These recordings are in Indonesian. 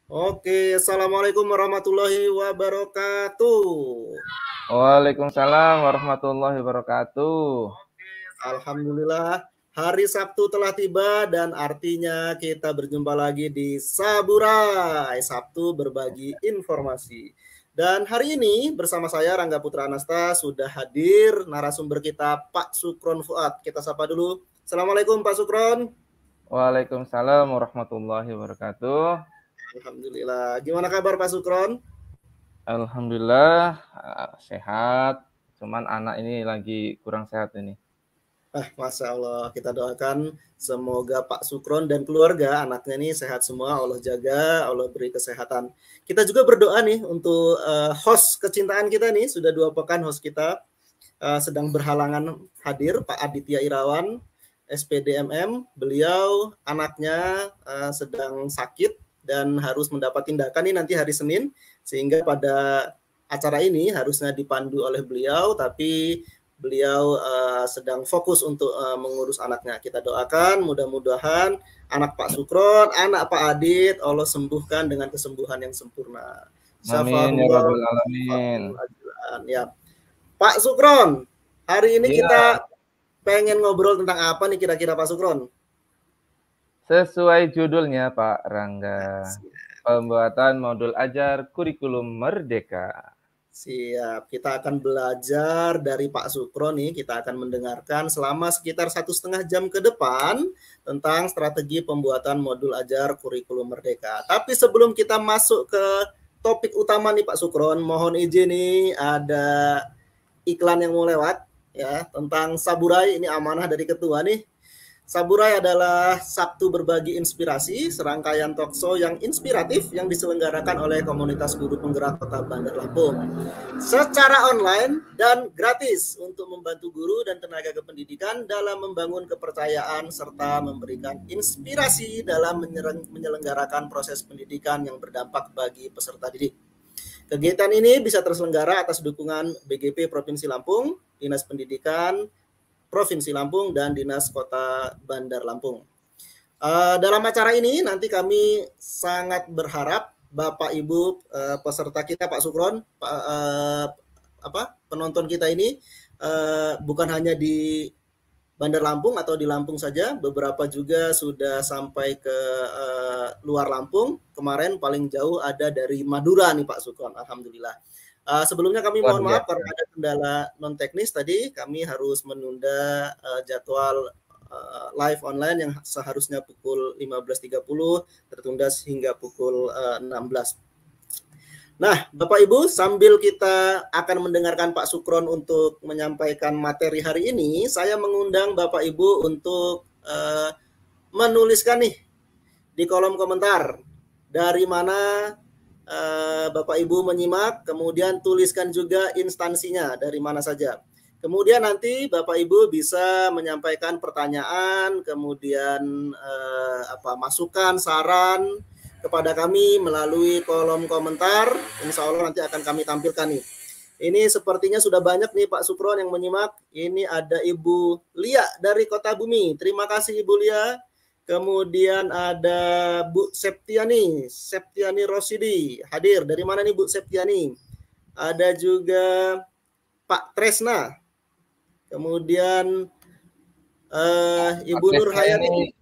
Oke, assalamualaikum warahmatullahi wabarakatuh. Waalaikumsalam warahmatullahi wabarakatuh. Alhamdulillah, hari Sabtu telah tiba dan artinya kita berjumpa lagi di Saburai, Sabtu berbagi informasi. Dan hari ini bersama saya Rangga Putra Anasta sudah hadir narasumber kita Pak Sukron Fuad. Kita sapa dulu. Assalamualaikum Pak Sukron. Waalaikumsalam warahmatullahi wabarakatuh. Alhamdulillah. Gimana kabar Pak Sukron? Alhamdulillah sehat. Cuman anak ini lagi kurang sehat ini. Masya Allah, kita doakan semoga Pak Sukron dan keluarga anaknya ini sehat semua, Allah jaga, Allah beri kesehatan. Kita juga berdoa nih untuk host kecintaan kita nih, sudah 2 pekan host kita sedang berhalangan hadir, Pak Aditya Irawan, SPDMM. Beliau anaknya sedang sakit dan harus mendapat tindakan nih nanti hari Senin, sehingga pada acara ini harusnya dipandu oleh beliau, tapi beliau sedang fokus untuk mengurus anaknya. Kita doakan mudah-mudahan anak Pak Sukron, anak Pak Adit, Allah sembuhkan dengan kesembuhan yang sempurna. Amin ya rabbal alamin. Ya. Pak Sukron, hari ini Ya, kita pengen ngobrol tentang apa nih kira-kira Pak Sukron? sesuai judulnya Pak Rangga. Pembuatan modul ajar kurikulum merdeka. Siap, kita akan belajar dari Pak Sukron nih, kita akan mendengarkan selama sekitar 1,5 jam ke depan tentang strategi pembuatan modul ajar kurikulum merdeka. Tapi sebelum kita masuk ke topik utama nih Pak Sukron, mohon izin nih ada iklan yang mau lewat ya tentang Saburai, ini amanah dari ketua nih. Saburai adalah Sabtu Berbagi Inspirasi, serangkaian talkshow yang inspiratif yang diselenggarakan oleh komunitas guru penggerak Kota Bandar Lampung secara online dan gratis untuk membantu guru dan tenaga kependidikan dalam membangun kepercayaan serta memberikan inspirasi dalam menyelenggarakan proses pendidikan yang berdampak bagi peserta didik. Kegiatan ini bisa terselenggara atas dukungan BGP Provinsi Lampung, Dinas Pendidikan Provinsi Lampung, dan Dinas Kota Bandar Lampung. Dalam acara ini nanti kami sangat berharap Bapak Ibu peserta kita Pak Sukron, penonton kita ini bukan hanya di Bandar Lampung atau di Lampung saja, beberapa juga sudah sampai ke luar Lampung. Kemarin paling jauh ada dari Madura nih Pak Sukron, alhamdulillah. Sebelumnya kami mohon maaf karena ada kendala non teknis tadi, kami harus menunda jadwal live online yang seharusnya pukul 15.30 tertunda hingga pukul 16. Nah, Bapak Ibu, sambil kita akan mendengarkan Pak Sukron untuk menyampaikan materi hari ini, saya mengundang Bapak Ibu untuk menuliskan nih di kolom komentar dari mana Bapak Ibu menyimak, kemudian tuliskan juga instansinya dari mana saja. Kemudian nanti Bapak Ibu bisa menyampaikan pertanyaan, kemudian masukan, saran kepada kami melalui kolom komentar. Insya Allah nanti akan kami tampilkan nih. Ini sepertinya sudah banyak nih Pak Sukron yang menyimak. Ini ada Ibu Lia dari Kota Bumi. Terima kasih Ibu Lia. Kemudian ada Bu Septiani Rosidi hadir. Dari mana nih Bu Septiani? Ada juga Pak Tresna. Kemudian Ibu Nur Hayati.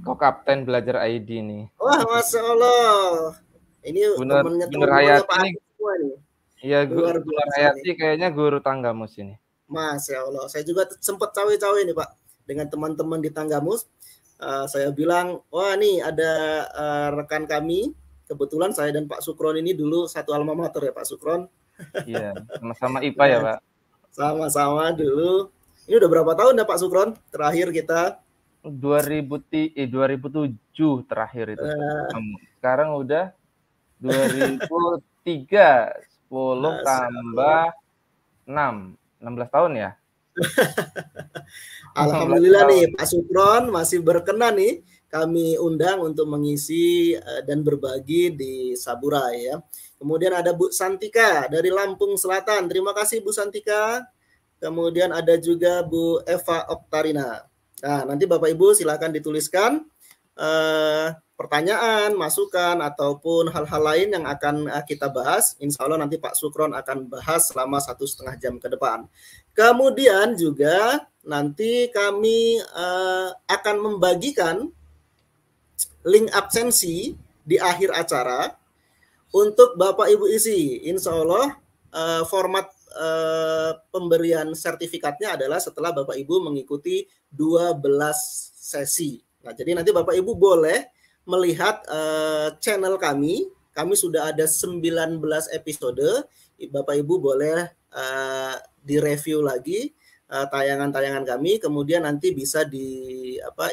Kok Kapten Belajar ID nih? Wah, Masya Allah. Ini temennya Pak Adi semua nih. Iya, Nur Hayati kayaknya guru Tanggamus ini. Masya Allah. Saya juga sempat cawe-cawe nih Pak dengan teman-teman di Tanggamus. Saya bilang, wah nih ada rekan kami, kebetulan saya dan Pak Sukron ini dulu satu alma mater ya Pak Sukron. Iya, sama-sama IPA ya Pak. Sama-sama dulu. Ini udah berapa tahun ya Pak Sukron? Terakhir kita 2007 terakhir itu. Sekarang udah 2003, 10 tambah 6, 16 tahun ya. Alhamdulillah nih Pak Sukron masih berkenan nih kami undang untuk mengisi dan berbagi di Saburai ya. Kemudian ada Bu Santika dari Lampung Selatan. Terima kasih Bu Santika. Kemudian ada juga Bu Eva Oktarina. Nah, nanti Bapak Ibu silakan dituliskan pertanyaan, masukan, ataupun hal-hal lain yang akan kita bahas. Insya Allah nanti Pak Sukron akan bahas selama 1,5 jam ke depan. Kemudian juga nanti kami akan membagikan link absensi di akhir acara untuk Bapak Ibu isi. Insya Allah format pemberian sertifikatnya adalah setelah Bapak Ibu mengikuti 12 sesi. Nah, jadi nanti Bapak Ibu boleh melihat channel kami. Kami sudah ada 19 episode. Bapak Ibu boleh direview lagi tayangan-tayangan kami. Kemudian nanti bisa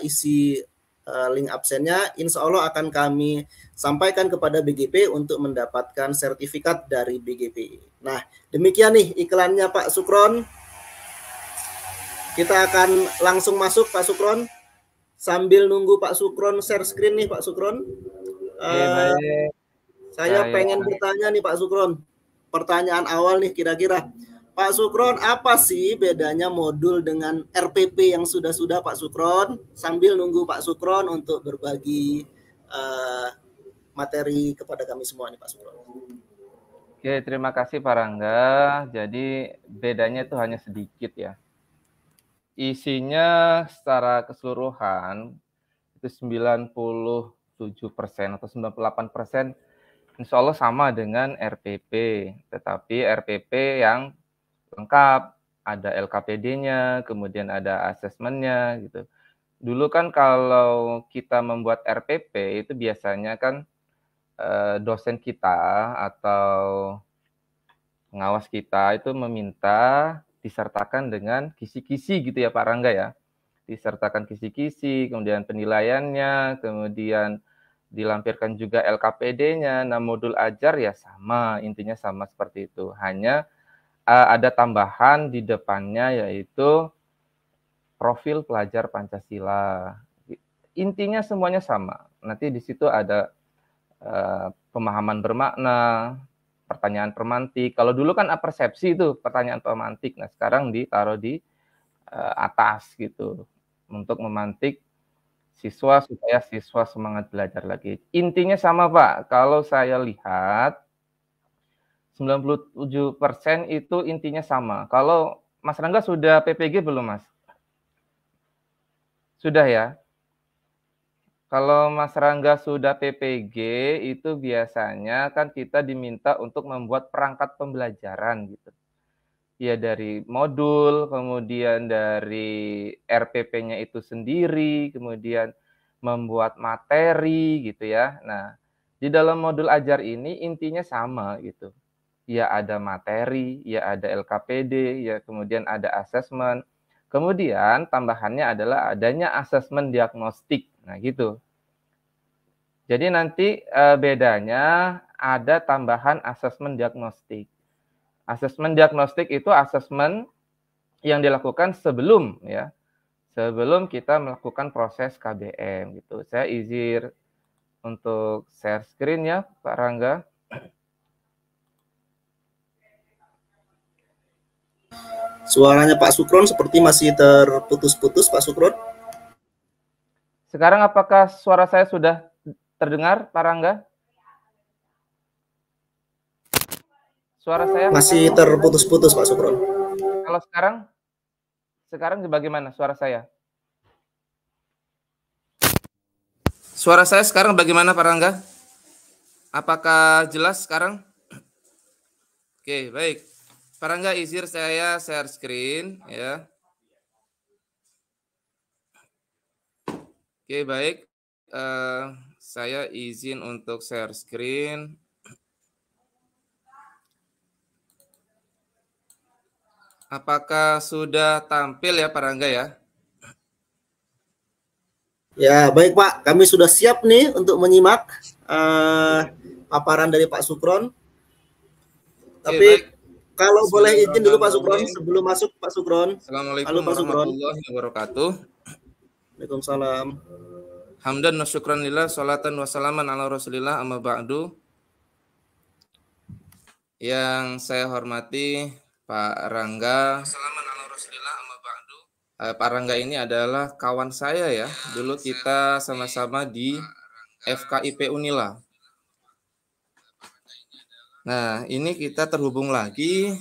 isi link absennya. Insya Allah akan kami sampaikan kepada BGP untuk mendapatkan sertifikat dari BGP. Nah, demikian nih iklannya Pak Sukron. Kita akan langsung masuk Pak Sukron. Sambil nunggu Pak Sukron share screen nih Pak Sukron. Baik. Saya pengen bertanya nih Pak Sukron. Pertanyaan awal nih kira-kira. Pak Sukron, apa sih bedanya modul dengan RPP yang sudah-sudah Pak Sukron? Sambil nunggu Pak Sukron untuk berbagi materi kepada kami semua nih Pak Sukron. Oke, terima kasih Pak Rangga. Jadi bedanya itu hanya sedikit ya. Isinya secara keseluruhan itu 97% atau 98% insya Allah sama dengan RPP. Tetapi RPP yang lengkap, ada LKPD-nya, kemudian ada asesmennya gitu. Dulu kan kalau kita membuat RPP itu biasanya kan dosen kita atau pengawas kita itu meminta disertakan dengan kisi-kisi gitu ya Pak Rangga ya. Disertakan kisi-kisi, kemudian penilaiannya, kemudian dilampirkan juga LKPD-nya. Nah, modul ajar ya sama, intinya sama seperti itu. Hanya ada tambahan di depannya yaitu profil pelajar Pancasila. Intinya semuanya sama. Nanti di situ ada pemahaman bermakna, pertanyaan pemantik. Kalau dulu kan persepsi itu pertanyaan pemantik. Nah, sekarang ditaruh di atas gitu untuk memantik siswa supaya siswa semangat belajar lagi. Intinya sama Pak. Kalau saya lihat 97% itu intinya sama. Kalau Mas Rangga sudah PPG belum Mas? Sudah ya? Kalau Mas Rangga sudah PPG, itu biasanya kan kita diminta untuk membuat perangkat pembelajaran gitu. Ya dari modul, kemudian dari RPP-nya itu sendiri, kemudian membuat materi gitu ya. Nah, di dalam modul ajar ini intinya sama gitu. Ya ada materi, ya ada LKPD, ya kemudian ada asesmen. Kemudian tambahannya adalah adanya asesmen diagnostik. Nah, gitu. Jadi nanti bedanya ada tambahan asesmen diagnostik. Asesmen diagnostik itu asesmen yang dilakukan sebelum ya, sebelum kita melakukan proses KBM gitu. Saya izin untuk share screen ya, Pak Rangga. Suaranya Pak Sukron seperti masih terputus-putus Pak Sukron. Sekarang apakah suara saya sudah terdengar, Pak Rangga? Suara saya masih terputus-putus Pak Sukron. Kalau sekarang bagaimana suara saya? Suara saya sekarang bagaimana Pak Rangga? Apakah jelas sekarang? Oke, baik. Pak Rangga izin saya share screen ya. Oke, baik. Saya izin untuk share screen. Apakah sudah tampil ya Pak Rangga ya? Ya, baik Pak. Kami sudah siap nih untuk menyimak paparan dari Pak Sukron. Tapi baik. Kalau boleh izin dulu Pak Sukron sebelum masuk Pak Sukron. Assalamualaikum warahmatullahi wabarakatuh. Waalaikumsalam. Hamdan wa syukran lillah, salatan wa salaman ala rasulillah, amma ba'du. Yang saya hormati Pak Rangga. Salaman ala rasulillah, amma ba'du. Pak Rangga ini adalah kawan saya ya. Dulu kita sama-sama di FKIP Unila. Nah, ini kita terhubung lagi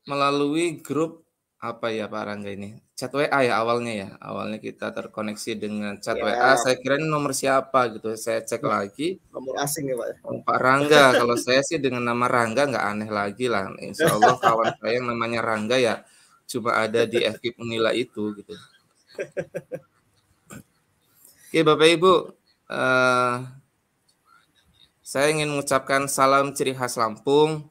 melalui grup apa ya Pak Rangga ini? Chat WA ya awalnya ya. Awalnya kita terkoneksi dengan chat WA. Ya, Saya kira ini nomor siapa gitu. Saya cek lagi. nomor asing ya Pak ya. Oh, Pak Rangga. Kalau saya sih dengan nama Rangga nggak aneh lagi lah. Insya Allah kawan saya yang namanya Rangga ya cuma ada di FKIP Unila itu gitu. Oke Bapak Ibu, saya ingin mengucapkan salam ciri khas Lampung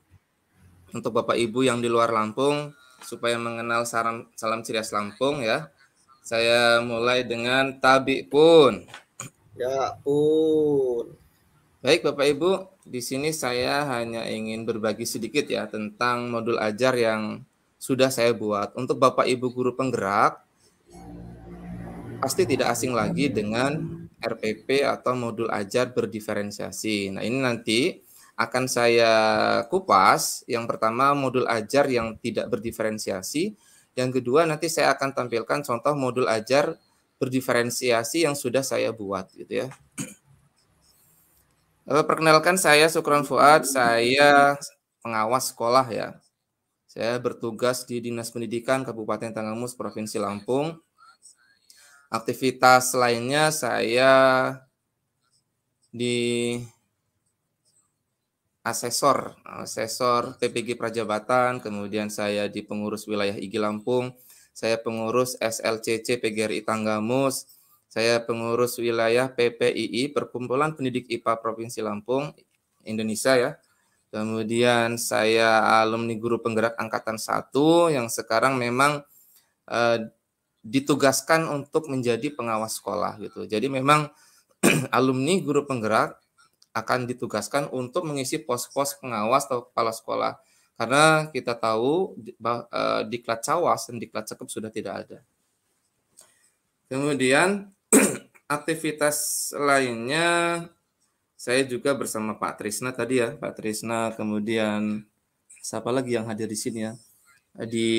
untuk Bapak Ibu yang di luar Lampung supaya mengenal salam ciri khas Lampung ya. Saya mulai dengan Tabi Pun. Ya pun. Baik Bapak Ibu, di sini saya hanya ingin berbagi sedikit ya tentang modul ajar yang sudah saya buat. Untuk Bapak Ibu guru penggerak, pasti tidak asing lagi dengan RPP atau modul ajar berdiferensiasi. Nah, ini nanti akan saya kupas. Yang pertama modul ajar yang tidak berdiferensiasi. Yang kedua nanti saya akan tampilkan contoh modul ajar berdiferensiasi yang sudah saya buat gitu ya. Perkenalkan saya Sukron Fuad, saya pengawas sekolah ya. Saya bertugas di Dinas Pendidikan Kabupaten Tanggamus Provinsi Lampung. Aktivitas lainnya saya di asesor PPG Prajabatan, kemudian saya di pengurus wilayah IGI Lampung, saya pengurus SLCC PGRI Tanggamus, saya pengurus wilayah PPII Perkumpulan Pendidik IPA Provinsi Lampung Indonesia ya. Kemudian saya alumni guru penggerak angkatan 1 yang sekarang memang ditugaskan untuk menjadi pengawas sekolah gitu. Jadi memang alumni guru penggerak akan ditugaskan untuk mengisi pos-pos pengawas atau kepala sekolah. Karena kita tahu diklat Cawas dan diklat Cekep sudah tidak ada. Kemudian aktivitas lainnya saya juga bersama Pak Trisna tadi ya, Pak Trisna, kemudian siapa lagi yang hadir di sini ya? Di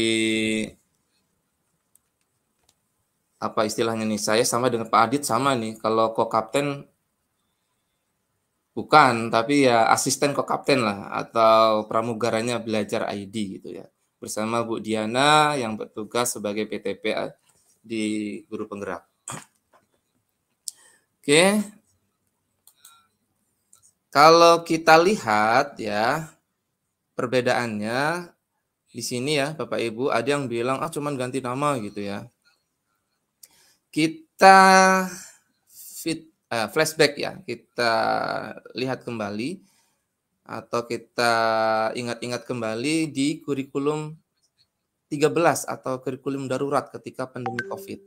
apa istilahnya nih, saya sama dengan Pak Adit sama nih, kalau co-kapten bukan, tapi ya asisten co-kapten lah, atau pramugaranya belajar ID gitu ya, bersama Bu Diana yang bertugas sebagai PTP di guru penggerak. Oke, kalau kita lihat ya, perbedaannya di sini ya Bapak Ibu, ada yang bilang, cuman ganti nama gitu ya. Kita flashback ya, kita lihat kembali atau kita ingat-ingat kembali di kurikulum 13 atau kurikulum darurat ketika pandemi COVID.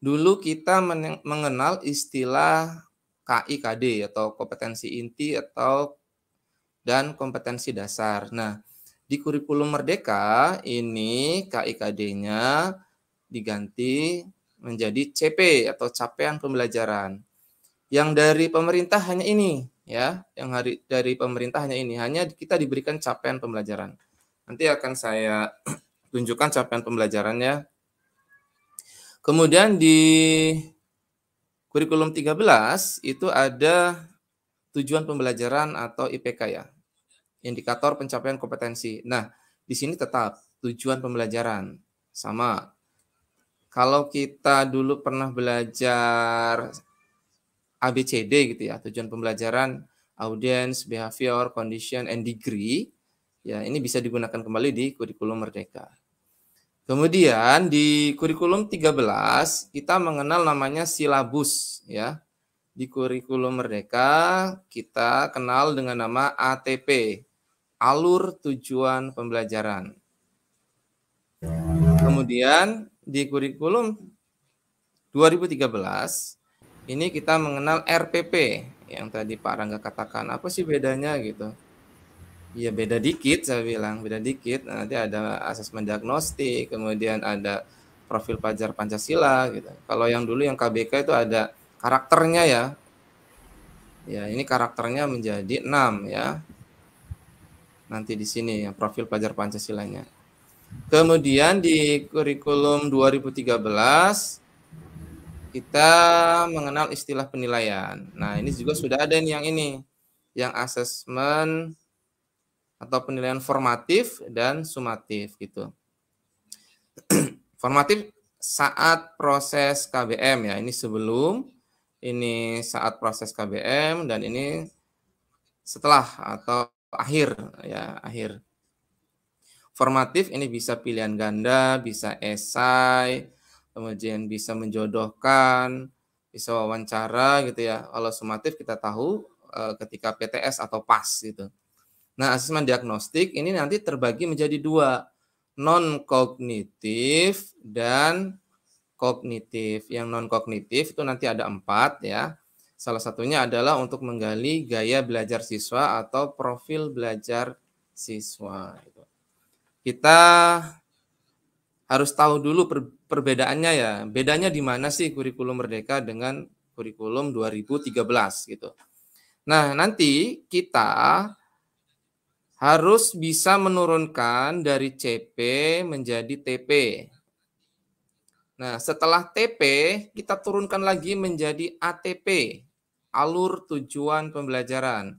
Dulu kita mengenal istilah KIKD atau kompetensi inti dan kompetensi dasar. Nah, di kurikulum Merdeka ini KIKD-nya diganti menjadi CP atau capaian pembelajaran. Yang dari pemerintah hanya ini ya, dari pemerintah hanya ini, hanya kita diberikan capaian pembelajaran. Nanti akan saya tunjukkan capaian pembelajarannya. Kemudian di kurikulum 13 itu ada tujuan pembelajaran atau IPK ya, indikator pencapaian kompetensi. Nah, di sini tetap tujuan pembelajaran sama. Kalau kita dulu pernah belajar ABCD gitu ya, tujuan pembelajaran, audience, behavior, condition, and degree, ya ini bisa digunakan kembali di kurikulum Merdeka. Kemudian di kurikulum 13 kita mengenal namanya silabus ya. Di kurikulum Merdeka kita kenal dengan nama ATP, alur tujuan pembelajaran. Kemudian di kurikulum 2013 ini kita mengenal RPP yang tadi Pak Rangga katakan. Apa sih bedanya gitu? Ya beda dikit, saya bilang beda dikit. Nanti ada asesmen diagnostik, kemudian ada profil pelajar Pancasila gitu. Kalau yang dulu yang KBK itu ada karakternya ya. Ya, ini karakternya menjadi 6 ya. Nanti di sini ya profil pelajar Pancasilanya. Kemudian di kurikulum 2013 kita mengenal istilah penilaian. Nah, ini juga sudah ada nih yang asesmen atau penilaian formatif dan sumatif gitu. Formatif saat proses KBM ya, ini sebelum, ini saat proses KBM, dan ini setelah atau akhir ya, akhir. Formatif ini bisa pilihan ganda, bisa esai, kemudian bisa menjodohkan, bisa wawancara gitu ya. Kalau sumatif kita tahu ketika PTS atau PAS gitu. Nah, asesmen diagnostik ini nanti terbagi menjadi dua, non-kognitif dan kognitif. Yang non-kognitif itu nanti ada 4 ya. Salah satunya adalah untuk menggali gaya belajar siswa atau profil belajar siswa. Kita harus tahu dulu perbedaannya ya. Bedanya di mana sih kurikulum Merdeka dengan kurikulum 2013 gitu. Nah, nanti kita harus bisa menurunkan dari CP menjadi TP. Nah, setelah TP, kita turunkan lagi menjadi ATP, alur tujuan pembelajaran.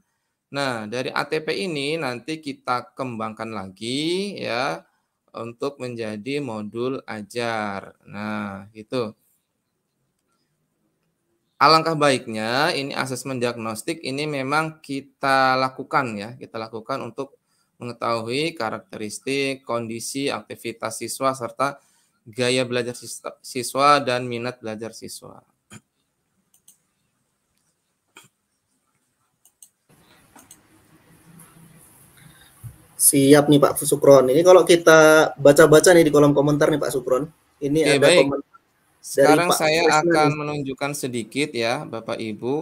Nah, dari ATP ini nanti kita kembangkan lagi ya untuk menjadi modul ajar. Nah, gitu. Alangkah baiknya ini asesmen diagnostik ini memang kita lakukan ya, kita lakukan untuk mengetahui karakteristik, kondisi, aktivitas siswa serta gaya belajar siswa dan minat belajar siswa. Siap nih Pak Supron. Ini kalau kita baca-baca nih di kolom komentar nih Pak Supron. Ini Oke, ada baik. komentar dari Sekarang Pak saya Krisna akan nih. menunjukkan sedikit ya, Bapak Ibu.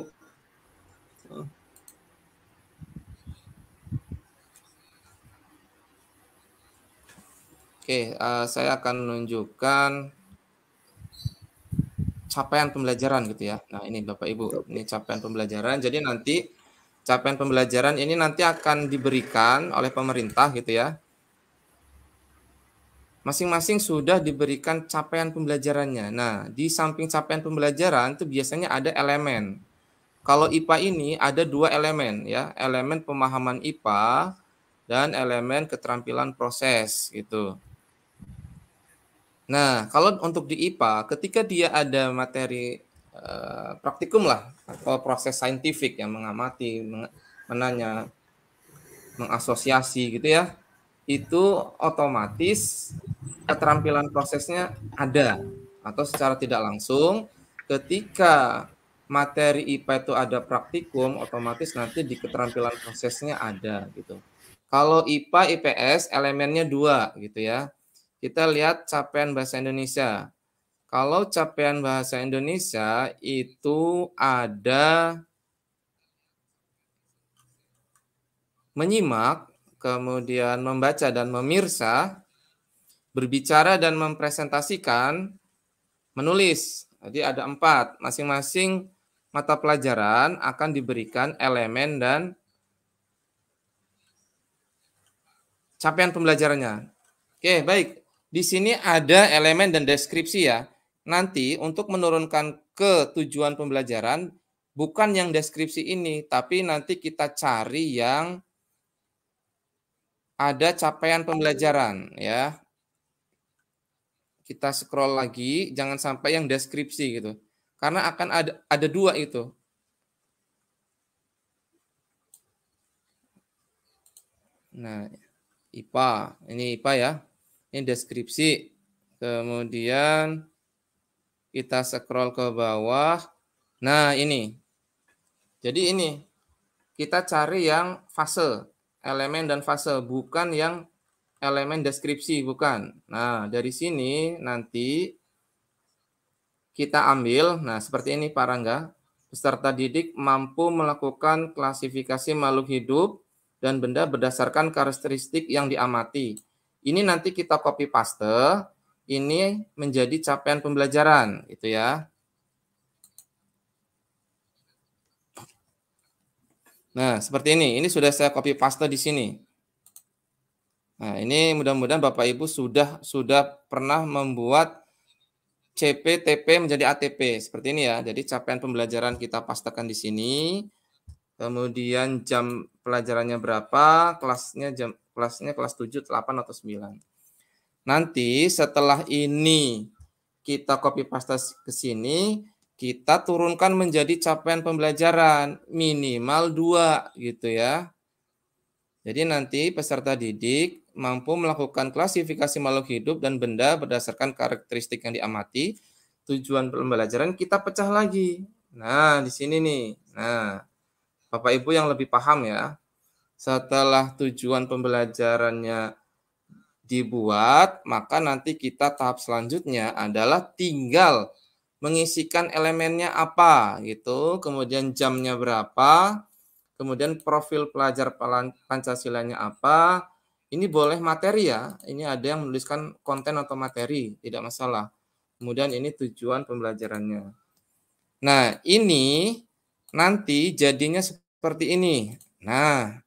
Oke, saya akan menunjukkan capaian pembelajaran gitu ya. Nah, ini Bapak Ibu, ini capaian pembelajaran. Jadi nanti capaian pembelajaran ini nanti akan diberikan oleh pemerintah gitu ya. Masing-masing sudah diberikan capaian pembelajarannya. Nah, di samping capaian pembelajaran itu biasanya ada elemen. Kalau IPA ini ada 2 elemen ya, elemen pemahaman IPA dan elemen keterampilan proses gitu. Nah, kalau untuk di IPA, ketika dia ada materi praktikum lah atau proses saintifik yang mengamati, menanya, mengasosiasi gitu ya, itu otomatis keterampilan prosesnya ada atau secara tidak langsung ketika materi IPA itu ada praktikum, otomatis nanti di keterampilan prosesnya ada gitu. Kalau IPA, IPS elemennya 2 gitu ya. Kita lihat capaian bahasa Indonesia. Kalau capaian bahasa Indonesia itu ada menyimak, kemudian membaca dan memirsa, berbicara dan mempresentasikan, menulis. Jadi ada 4. Masing-masing mata pelajaran akan diberikan elemen dan capaian pembelajarannya. Oke, baik. Di sini ada elemen dan deskripsi ya. Nanti untuk menurunkan ke tujuan pembelajaran, bukan yang deskripsi ini, tapi nanti kita cari yang ada capaian pembelajaran ya. Kita scroll lagi, jangan sampai yang deskripsi gitu. Karena akan ada 2 itu. Nah, IPA, ini IPA ya. Ini deskripsi. Kemudian kita scroll ke bawah. Nah, ini. Jadi ini kita cari yang fase, elemen dan fase, bukan yang elemen deskripsi, bukan. Nah, dari sini nanti kita ambil, nah seperti ini Pak Rangga, peserta didik mampu melakukan klasifikasi makhluk hidup dan benda berdasarkan karakteristik yang diamati. Ini nanti kita copy paste, ini menjadi capaian pembelajaran, gitu ya. Nah, seperti ini. Ini sudah saya copy paste di sini. Nah, ini mudah-mudahan Bapak Ibu sudah pernah membuat CP-TP menjadi ATP seperti ini ya. Jadi capaian pembelajaran kita pastekan di sini. Kemudian jam pelajarannya berapa, kelasnya kelas 7, 8 atau 9. Nanti setelah ini kita copy paste ke sini, kita turunkan menjadi capaian pembelajaran minimal 2 gitu ya. Jadi nanti peserta didik mampu melakukan klasifikasi makhluk hidup dan benda berdasarkan karakteristik yang diamati. Tujuan pembelajaran kita pecah lagi. Nah, di sini nih. Nah, Bapak Ibu yang lebih paham ya. Setelah tujuan pembelajarannya dibuat, maka nanti kita tahap selanjutnya adalah tinggal mengisikan elemennya apa gitu, kemudian jamnya berapa, kemudian profil pelajar Pancasilanya apa. Ini boleh materi ya, ini ada yang menuliskan konten atau materi, tidak masalah. Kemudian ini tujuan pembelajarannya. Nah, ini nanti jadinya seperti ini. Nah,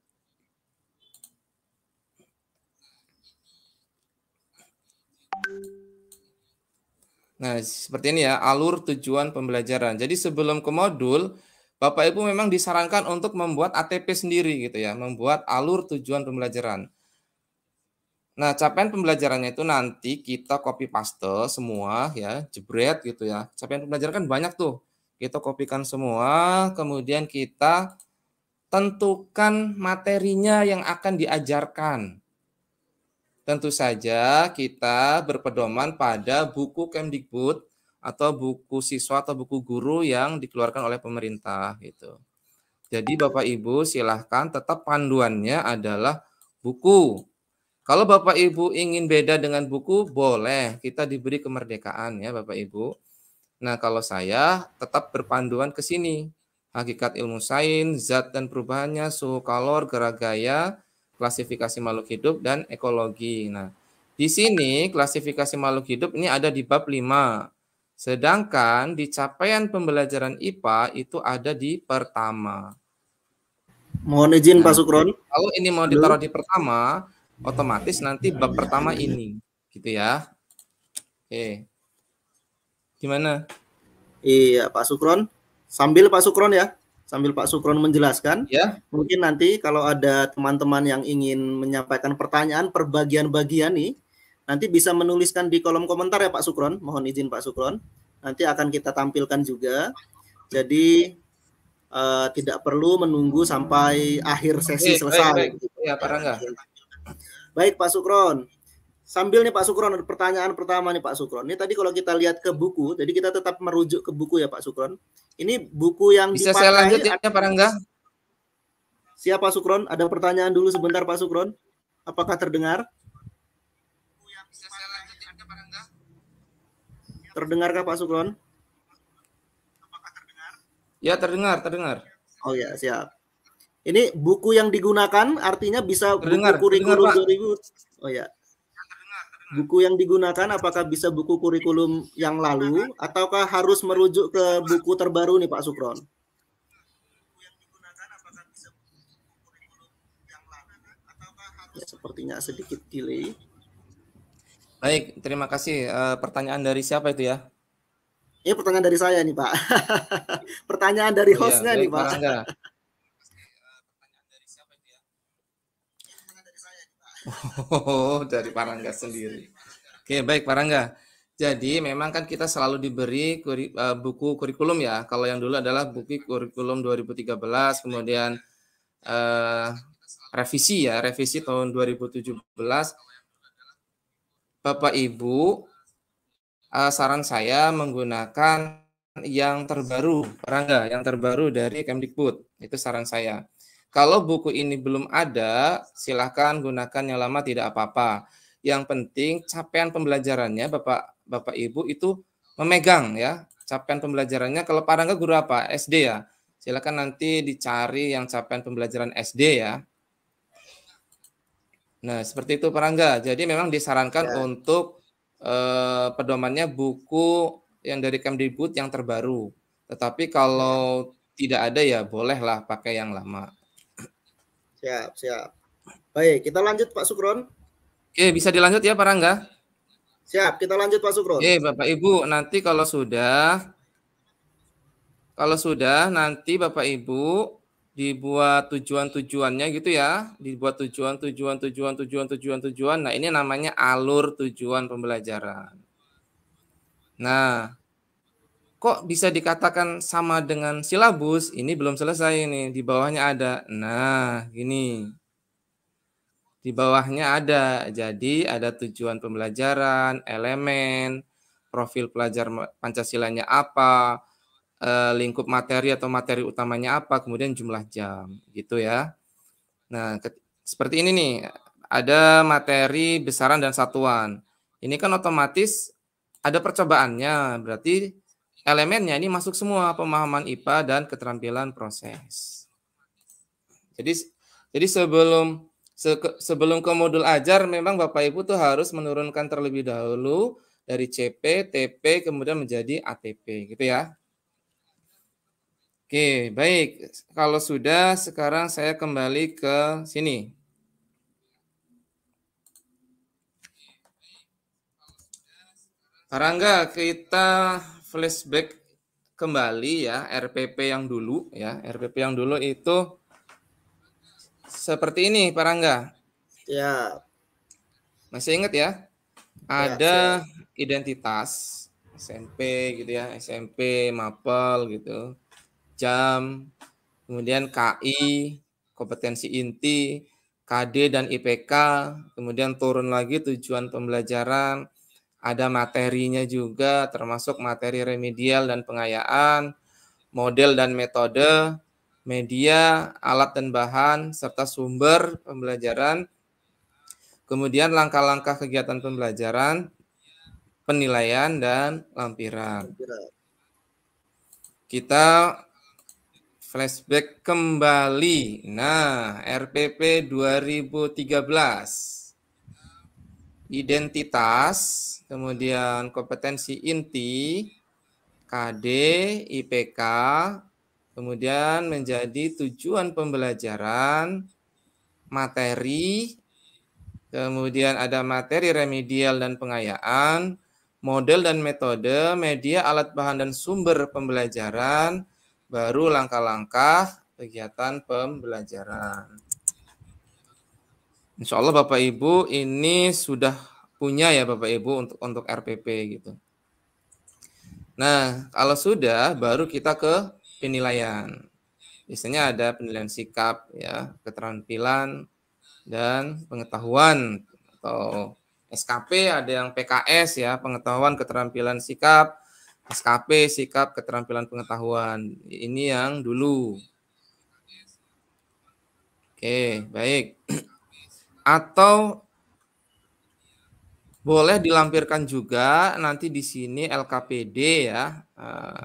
seperti ini ya, alur tujuan pembelajaran. Jadi sebelum ke modul, Bapak Ibu memang disarankan untuk membuat ATP sendiri gitu ya, membuat alur tujuan pembelajaran. Nah, capaian pembelajarannya itu nanti kita copy paste semua ya, jebret gitu ya. Capaian pembelajaran kan banyak tuh. Kita kopikan semua, kemudian kita tentukan materinya yang akan diajarkan. Tentu saja kita berpedoman pada buku Kemdikbud atau buku siswa atau buku guru yang dikeluarkan oleh pemerintah gitu. Jadi Bapak Ibu silahkan tetap panduannya adalah buku. Kalau Bapak Ibu ingin beda dengan buku, boleh. Kita diberi kemerdekaan ya Bapak Ibu. Nah, kalau saya tetap berpanduan ke sini. Hakikat ilmu sains, zat dan perubahannya, suhu kalor, gerak gaya, klasifikasi makhluk hidup, dan ekologi. Nah, di sini klasifikasi makhluk hidup ini ada di bab 5. Sedangkan di capaian pembelajaran IPA itu ada di pertama. Mohon izin Pak Sukron. Kalau ini mau ditaruh di pertama, otomatis nanti bab pertama ini, gitu ya. Oke. Gimana? Iya, Pak Sukron. Sambil Pak Sukron ya, sambil Pak Sukron menjelaskan, ya. Mungkin nanti kalau ada teman-teman yang ingin menyampaikan pertanyaan per bagian-bagian nih, nanti bisa menuliskan di kolom komentar ya Pak Sukron. Mohon izin Pak Sukron. Nanti akan kita tampilkan juga. Jadi tidak perlu menunggu sampai akhir sesi selesai. Ya, Pak Rangga. Baik Pak Sukron. Sambil nih Pak Sukron, ada pertanyaan pertama nih Pak Sukron. Ini tadi kalau kita lihat ke buku, jadi kita tetap merujuk ke buku ya Pak Sukron. Ini buku yang bisa dipakai. Bisa saya lanjut ya Pak Rangga? Siapa Sukron? Ada pertanyaan dulu sebentar Pak Sukron. Apakah terdengar? Bisa saya lanjut ya Pak Rangga? Terdengarkah Pak Sukron? Apakah terdengar? Ya, terdengar. Oh ya, siap. Ini buku yang digunakan artinya bisa terdengar, buku kurikulum 2000. Oh ya. Buku yang digunakan apakah bisa buku kurikulum yang lalu ataukah harus merujuk ke buku terbaru nih Pak Sukron? Ya, sepertinya sedikit delay. Baik, terima kasih. Pertanyaan dari siapa itu ya? Ini pertanyaan dari saya nih Pak. Pertanyaan dari hostnya nih Pak. Oh, dari Pak Rangga sendiri. Oke, baik Pak Rangga. Jadi memang kan kita selalu diberi buku kurikulum ya. Kalau yang dulu adalah buku kurikulum 2013, kemudian revisi tahun 2017. Bapak Ibu, saran saya menggunakan yang terbaru, Pak Rangga, yang terbaru dari Kemdikbud. Itu saran saya. Kalau buku ini belum ada, silahkan gunakan yang lama, tidak apa-apa. Yang penting capaian pembelajarannya Bapak Ibu itu memegang ya. Capaian pembelajarannya, kalau Pak Rangga guru apa? SD ya. Silahkan nanti dicari yang capaian pembelajaran SD ya. Nah, seperti itu Pak Rangga. Jadi memang disarankan untuk pedomannya buku yang dari Kemdikbud yang terbaru. Tetapi kalau tidak ada ya bolehlah pakai yang lama. Siap. Baik, kita lanjut Pak Sukron. Oke, bisa dilanjut ya Pak Rangga? Siap, kita lanjut Pak Sukrul. Oke, Bapak Ibu, nanti kalau sudah nanti Bapak Ibu dibuat tujuan-tujuannya gitu ya, dibuat tujuan. Nah, ini namanya alur tujuan pembelajaran. Nah, kok bisa dikatakan sama dengan silabus? Ini belum selesai ini, di bawahnya ada. Nah, gini. Di bawahnya ada. Jadi ada tujuan pembelajaran, elemen, profil pelajar Pancasilanya apa, lingkup materi atau materi utamanya apa, kemudian jumlah jam, gitu ya. Nah, seperti ini nih, ada materi besaran dan satuan. Ini kan otomatis ada percobaannya, berarti elemennya ini masuk semua, pemahaman IPA dan keterampilan proses. Jadi sebelum ke modul ajar, memang Bapak Ibu tuh harus menurunkan terlebih dahulu dari CP, TP, kemudian menjadi ATP, gitu ya. Oke, baik. Kalau sudah, sekarang saya kembali ke sini. Pak Rangga, kita flashback kembali ya, RPP yang dulu ya. RPP yang dulu itu seperti ini, Pak Rangga. Ya. Masih ingat ya? Ada identitas SMP gitu ya, SMP, mapel gitu. Jam, kemudian KI, kompetensi inti, KD dan IPK, kemudian turun lagi tujuan pembelajaran, ada materinya juga termasuk materi remedial dan pengayaan, model dan metode, media, alat dan bahan, serta sumber pembelajaran, kemudian langkah-langkah kegiatan pembelajaran, penilaian, dan lampiran. Kita flashback kembali. Nah, RPP 2013. Identitas, kemudian kompetensi inti, KD, IPK, kemudian menjadi tujuan pembelajaran, materi, kemudian ada materi remedial dan pengayaan, model dan metode, media, alat bahan dan sumber pembelajaran, baru langkah-langkah kegiatan pembelajaran. Insya Allah Bapak Ibu ini sudah punya ya Bapak Ibu untuk RPP gitu. Nah, kalau sudah baru kita ke penilaian. Biasanya ada penilaian sikap ya, keterampilan dan pengetahuan, atau SKP, ada yang PKS ya, pengetahuan keterampilan sikap, SKP sikap keterampilan pengetahuan. Ini yang dulu. Oke, baik. Atau boleh dilampirkan juga nanti di sini LKPD ya,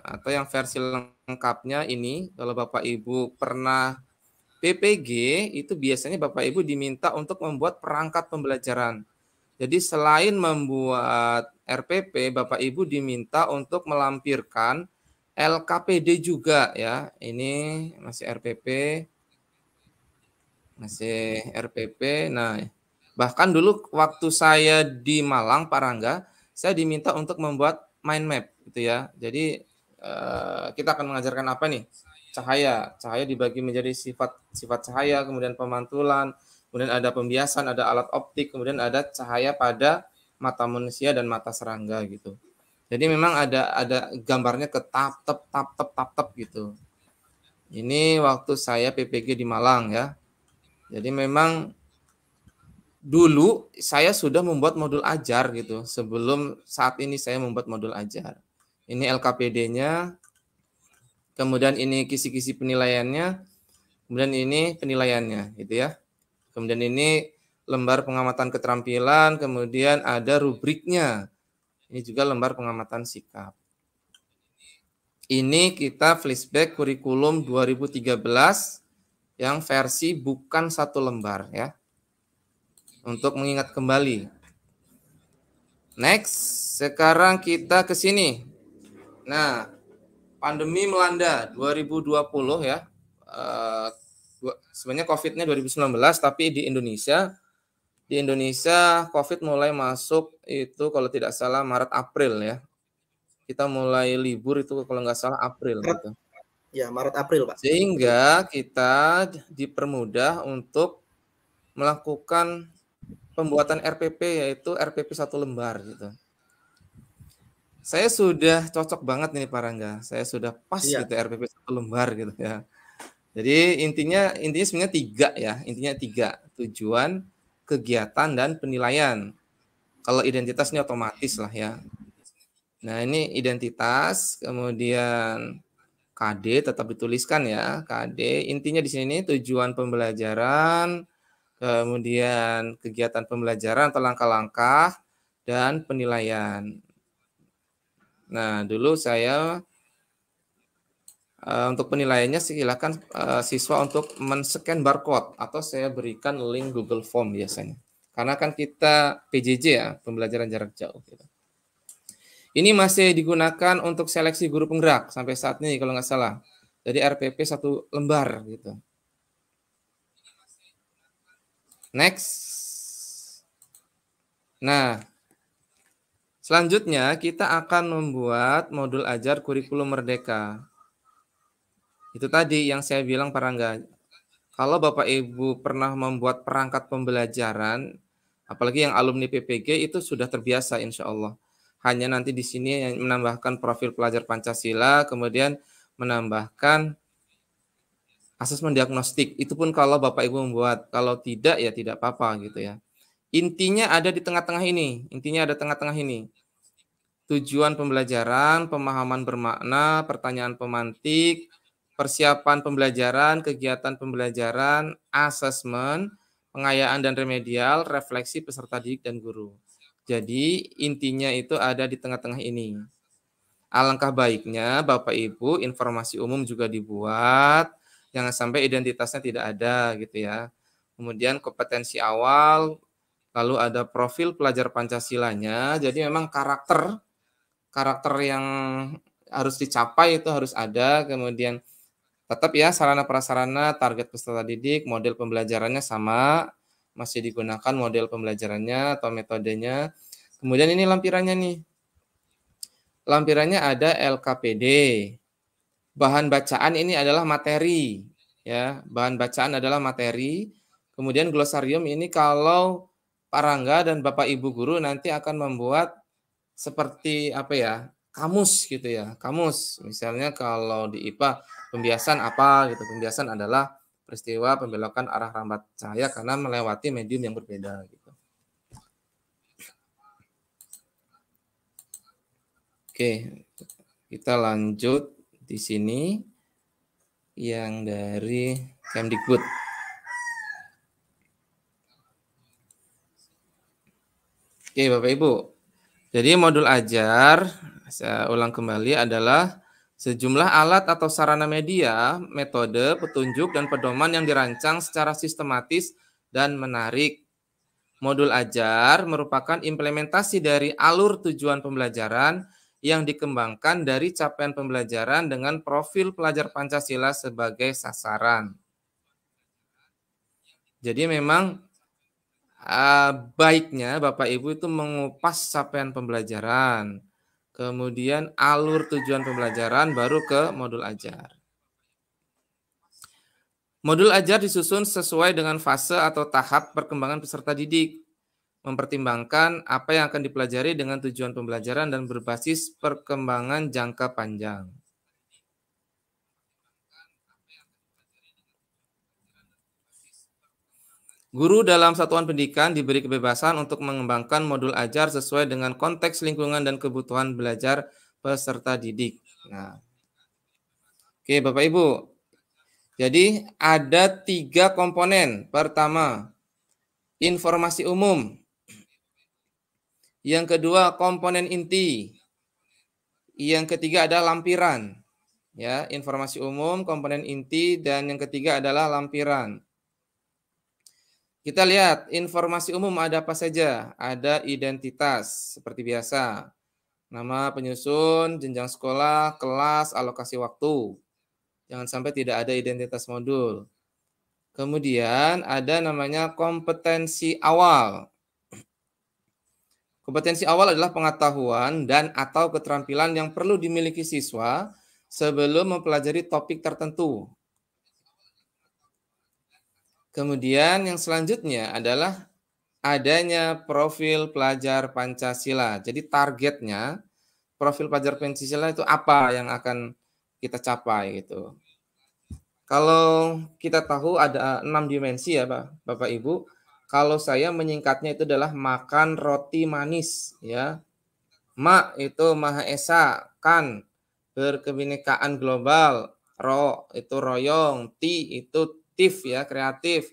atau yang versi lengkapnya ini kalau Bapak Ibu pernah PPG itu biasanya Bapak Ibu diminta untuk membuat perangkat pembelajaran. Jadi selain membuat RPP, Bapak Ibu diminta untuk melampirkan LKPD juga ya. Ini masih RPP. Nah, bahkan dulu waktu saya di Malang, Pak Rangga, saya diminta untuk membuat mind map gitu ya. Jadi kita akan mengajarkan apa nih? Cahaya dibagi menjadi sifat cahaya, kemudian pemantulan, kemudian ada pembiasan, ada alat optik, kemudian ada cahaya pada mata manusia dan mata serangga gitu. Jadi memang ada gambarnya ke tap gitu. Ini waktu saya PPG di Malang ya. Jadi memang dulu saya sudah membuat modul ajar gitu. Sebelum saat ini saya membuat modul ajar. Ini LKPD-nya. Kemudian ini kisi-kisi penilaiannya, kemudian ini penilaiannya, gitu ya. Kemudian ini lembar pengamatan keterampilan, kemudian ada rubriknya. Ini juga lembar pengamatan sikap. Ini kita flashback kurikulum 2013 yang versi bukan satu lembar ya. Untuk mengingat kembali. Next, sekarang kita ke sini. Nah, pandemi melanda 2020 ya. Sebenarnya COVID-nya 2019, tapi di Indonesia Di Indonesia COVID mulai masuk itu kalau tidak salah Maret April ya. Kita mulai libur itu kalau nggak salah April gitu. Ya, Maret April, Pak. Sehingga kita dipermudah untuk melakukan pembuatan RPP, yaitu RPP 1 lembar gitu. Saya sudah cocok banget nih Pak Rangga. Saya sudah pas Iya. gitu RPP 1 lembar gitu ya. Jadi intinya sebenarnya 3 ya. Intinya 3, tujuan, kegiatan, dan penilaian. Kalau identitas ini otomatis lah ya. Nah ini identitas, kemudian KD tetap dituliskan ya. KD intinya di sini tujuan pembelajaran, kemudian kegiatan pembelajaran atau langkah-langkah, dan penilaian. Nah dulu saya untuk penilaiannya silakan siswa untuk men-scan barcode atau saya berikan link Google Form biasanya. Karena kan kita PJJ ya, pembelajaran jarak jauh. Gitu. Ini masih digunakan untuk seleksi guru penggerak sampai saat ini kalau nggak salah. Jadi RPP 1 lembar gitu. Next. Nah, selanjutnya kita akan membuat modul ajar kurikulum merdeka. Itu tadi yang saya bilang Pak Rangga. Kalau Bapak Ibu pernah membuat perangkat pembelajaran, apalagi yang alumni PPG itu sudah terbiasa insya Allah. Hanya nanti di sini yang menambahkan profil pelajar Pancasila, kemudian menambahkan asesmen diagnostik. Itu pun kalau Bapak Ibu membuat, kalau tidak ya tidak apa-apa gitu ya. Intinya ada di tengah-tengah ini. Intinya ada tengah-tengah ini. Tujuan pembelajaran, pemahaman bermakna, pertanyaan pemantik, persiapan pembelajaran, kegiatan pembelajaran, asesmen, pengayaan dan remedial, refleksi peserta didik dan guru. Jadi intinya itu ada di tengah-tengah ini. Alangkah baiknya Bapak Ibu informasi umum juga dibuat, jangan sampai identitasnya tidak ada gitu ya. Kemudian kompetensi awal, lalu ada profil pelajar Pancasilanya. Jadi memang karakter yang harus dicapai itu harus ada. Kemudian tetap ya sarana prasarana, target peserta didik, model pembelajarannya sama, masih digunakan model pembelajarannya atau metodenya. Kemudian ini lampirannya nih. Lampirannya ada LKPD. Bahan bacaan ini adalah materi, ya. Bahan bacaan adalah materi. Kemudian glosarium ini kalau Pak Rangga dan Bapak Ibu guru nanti akan membuat seperti apa ya? Kamus gitu ya. Kamus. Misalnya kalau di IPA pembiasan apa gitu. Pembiasan adalah peristiwa pembelokan arah rambat cahaya karena melewati medium yang berbeda gitu. Oke, kita lanjut di sini yang dari Kemdikbud. Oke, Bapak Ibu. Jadi modul ajar, saya ulang kembali adalah sejumlah alat atau sarana media, metode, petunjuk, dan pedoman yang dirancang secara sistematis dan menarik. Modul ajar merupakan implementasi dari alur tujuan pembelajaran yang dikembangkan dari capaian pembelajaran dengan profil pelajar Pancasila sebagai sasaran. Jadi memang baiknya Bapak Ibu itu mengupas capaian pembelajaran, kemudian alur tujuan pembelajaran baru ke modul ajar. Modul ajar disusun sesuai dengan fase atau tahap perkembangan peserta didik, mempertimbangkan apa yang akan dipelajari dengan tujuan pembelajaran dan berbasis perkembangan jangka panjang. Guru dalam satuan pendidikan diberi kebebasan untuk mengembangkan modul ajar sesuai dengan konteks lingkungan dan kebutuhan belajar peserta didik. Nah, oke Bapak Ibu, jadi ada 3 komponen. Pertama, informasi umum. Yang kedua, komponen inti. Yang ketiga adalah lampiran. Ya, informasi umum, komponen inti, dan yang ketiga adalah lampiran. Kita lihat informasi umum ada apa saja. Ada identitas seperti biasa. Nama penyusun, jenjang sekolah, kelas, alokasi waktu. Jangan sampai tidak ada identitas modul. Kemudian ada namanya kompetensi awal. Kompetensi awal adalah pengetahuan dan atau keterampilan yang perlu dimiliki siswa sebelum mempelajari topik tertentu. Kemudian yang selanjutnya adalah adanya profil pelajar Pancasila. Jadi targetnya profil pelajar Pancasila itu apa yang akan kita capai gitu. Kalau kita tahu ada 6 dimensi ya Bapak Ibu. Kalau saya menyingkatnya itu adalah makan roti manis ya. Ma itu Maha Esa, kan berkebinekaan global, ro itu royong, ti itu tif ya kreatif,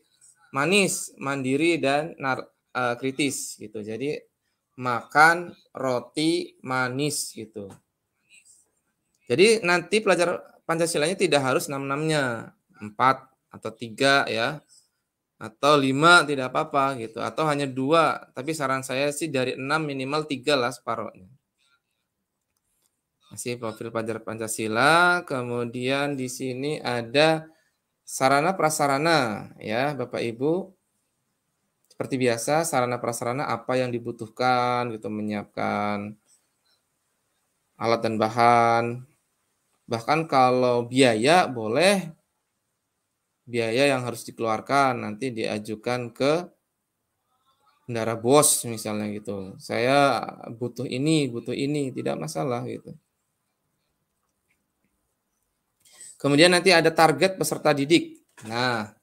manis mandiri dan kritis gitu. Jadi makan roti manis gitu. Jadi nanti pelajar Pancasilanya tidak harus 6-6-nya, 4 atau 3 ya. Atau 5 tidak apa-apa gitu, atau hanya 2, tapi saran saya sih dari 6 minimal 3 lah separohnya. Masih profil pelajar Pancasila, kemudian di sini ada sarana prasarana ya Bapak Ibu. Seperti biasa sarana prasarana apa yang dibutuhkan gitu, menyiapkan alat dan bahan. Bahkan kalau biaya boleh biaya yang harus dikeluarkan nanti diajukan ke bendara bos misalnya gitu. Saya butuh ini, tidak masalah gitu. Kemudian nanti ada target peserta didik. Nah,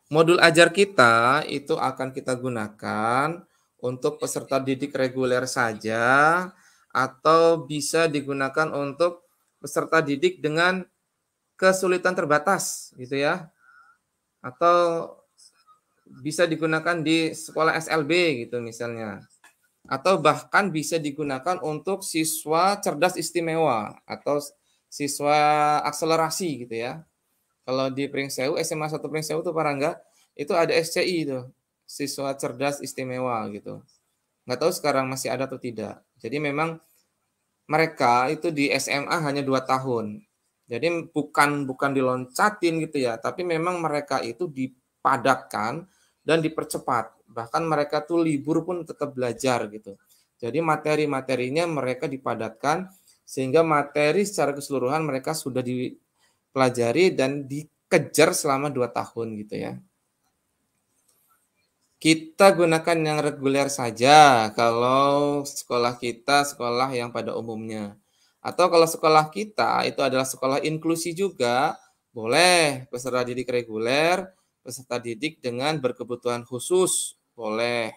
modul ajar kita itu akan kita gunakan untuk peserta didik reguler saja atau bisa digunakan untuk peserta didik dengan kesulitan terbatas gitu ya. Atau bisa digunakan di sekolah SLB gitu misalnya. Atau bahkan bisa digunakan untuk siswa cerdas istimewa atau siswa akselerasi gitu ya. Kalau di Pringsewu, SMA 1 Pringsewu itu Parangga, itu ada SCI itu, siswa cerdas istimewa gitu. Nggak tahu sekarang masih ada atau tidak. Jadi memang mereka itu di SMA hanya 2 tahun. Jadi bukan diloncatin gitu ya, tapi memang mereka itu dipadatkan dan dipercepat. Bahkan mereka tuh libur pun tetap belajar gitu. Jadi materi-materinya mereka dipadatkan sehingga materi secara keseluruhan mereka sudah dipelajari dan dikejar selama 2 tahun gitu ya. Kita gunakan yang reguler saja kalau sekolah kita sekolah yang pada umumnya. Atau kalau sekolah kita itu adalah sekolah inklusi juga, boleh peserta didik reguler, peserta didik dengan berkebutuhan khusus, boleh.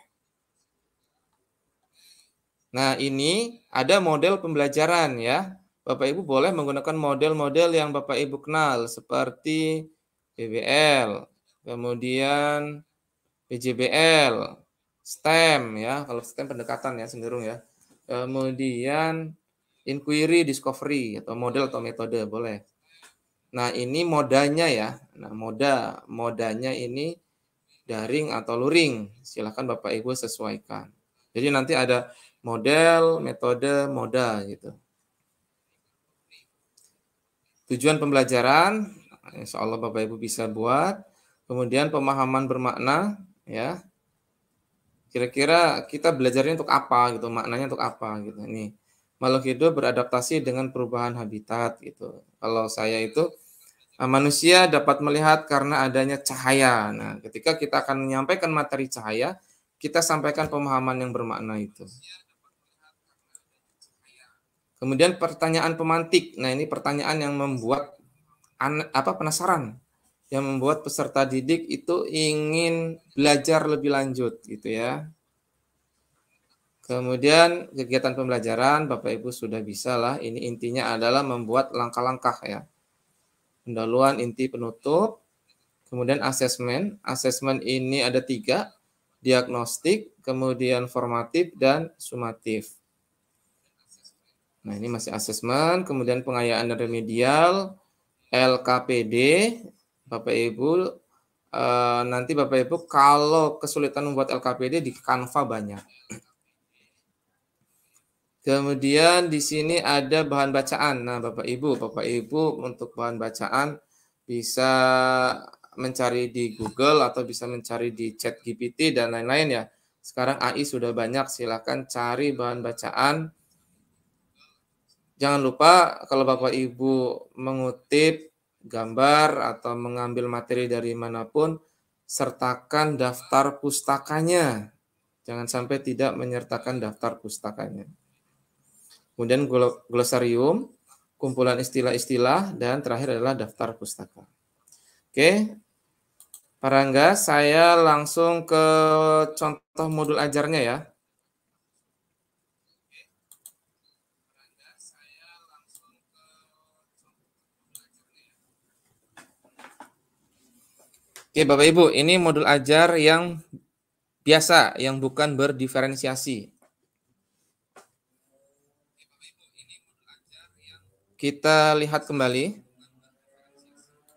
Nah, ini ada model pembelajaran ya. Bapak Ibu boleh menggunakan model-model yang Bapak Ibu kenal seperti PBL, kemudian PJBL, STEM ya, kalau STEM pendekatan ya cenderung ya. Kemudian inquiry, discovery atau model atau metode boleh. Nah, ini modanya ya. Nah, modanya ini daring atau luring. Silakan Bapak Ibu sesuaikan. Jadi nanti ada model, metode, moda gitu. Tujuan pembelajaran, insya Allah Bapak Ibu bisa buat. Kemudian pemahaman bermakna ya. Kira-kira kita belajarnya untuk apa gitu, maknanya untuk apa gitu. Nih, makhluk hidup beradaptasi dengan perubahan habitat gitu. Kalau saya itu manusia dapat melihat karena adanya cahaya. Nah, ketika kita akan menyampaikan materi cahaya, kita sampaikan pemahaman yang bermakna itu. Kemudian pertanyaan pemantik. Nah, ini pertanyaan yang membuat penasaran, yang membuat peserta didik itu ingin belajar lebih lanjut gitu ya. Kemudian kegiatan pembelajaran Bapak Ibu sudah bisa lah. Ini intinya adalah membuat langkah-langkah ya. Pendahuluan, inti, penutup. Kemudian asesmen. Asesmen ini ada 3. Diagnostik, kemudian formatif, dan sumatif. Nah, ini masih asesmen. Kemudian pengayaan dan remedial. LKPD. Bapak Ibu, nanti Bapak Ibu kalau kesulitan membuat LKPD di Canva banyak. Kemudian di sini ada bahan bacaan. Nah, Bapak Ibu untuk bahan bacaan bisa mencari di Google atau bisa mencari di ChatGPT dan lain-lain ya. Sekarang AI sudah banyak, silakan cari bahan bacaan. Jangan lupa kalau Bapak Ibu mengutip gambar atau mengambil materi dari manapun, sertakan daftar pustakanya. Jangan sampai tidak menyertakan daftar pustakanya. Kemudian glosarium, kumpulan istilah-istilah, dan terakhir adalah daftar pustaka. Oke, Pak Rangga, saya langsung ke contoh modul ajarnya ya. Oke, Bapak Ibu, ini modul ajar yang biasa, yang bukan berdiferensiasi. Kita lihat kembali.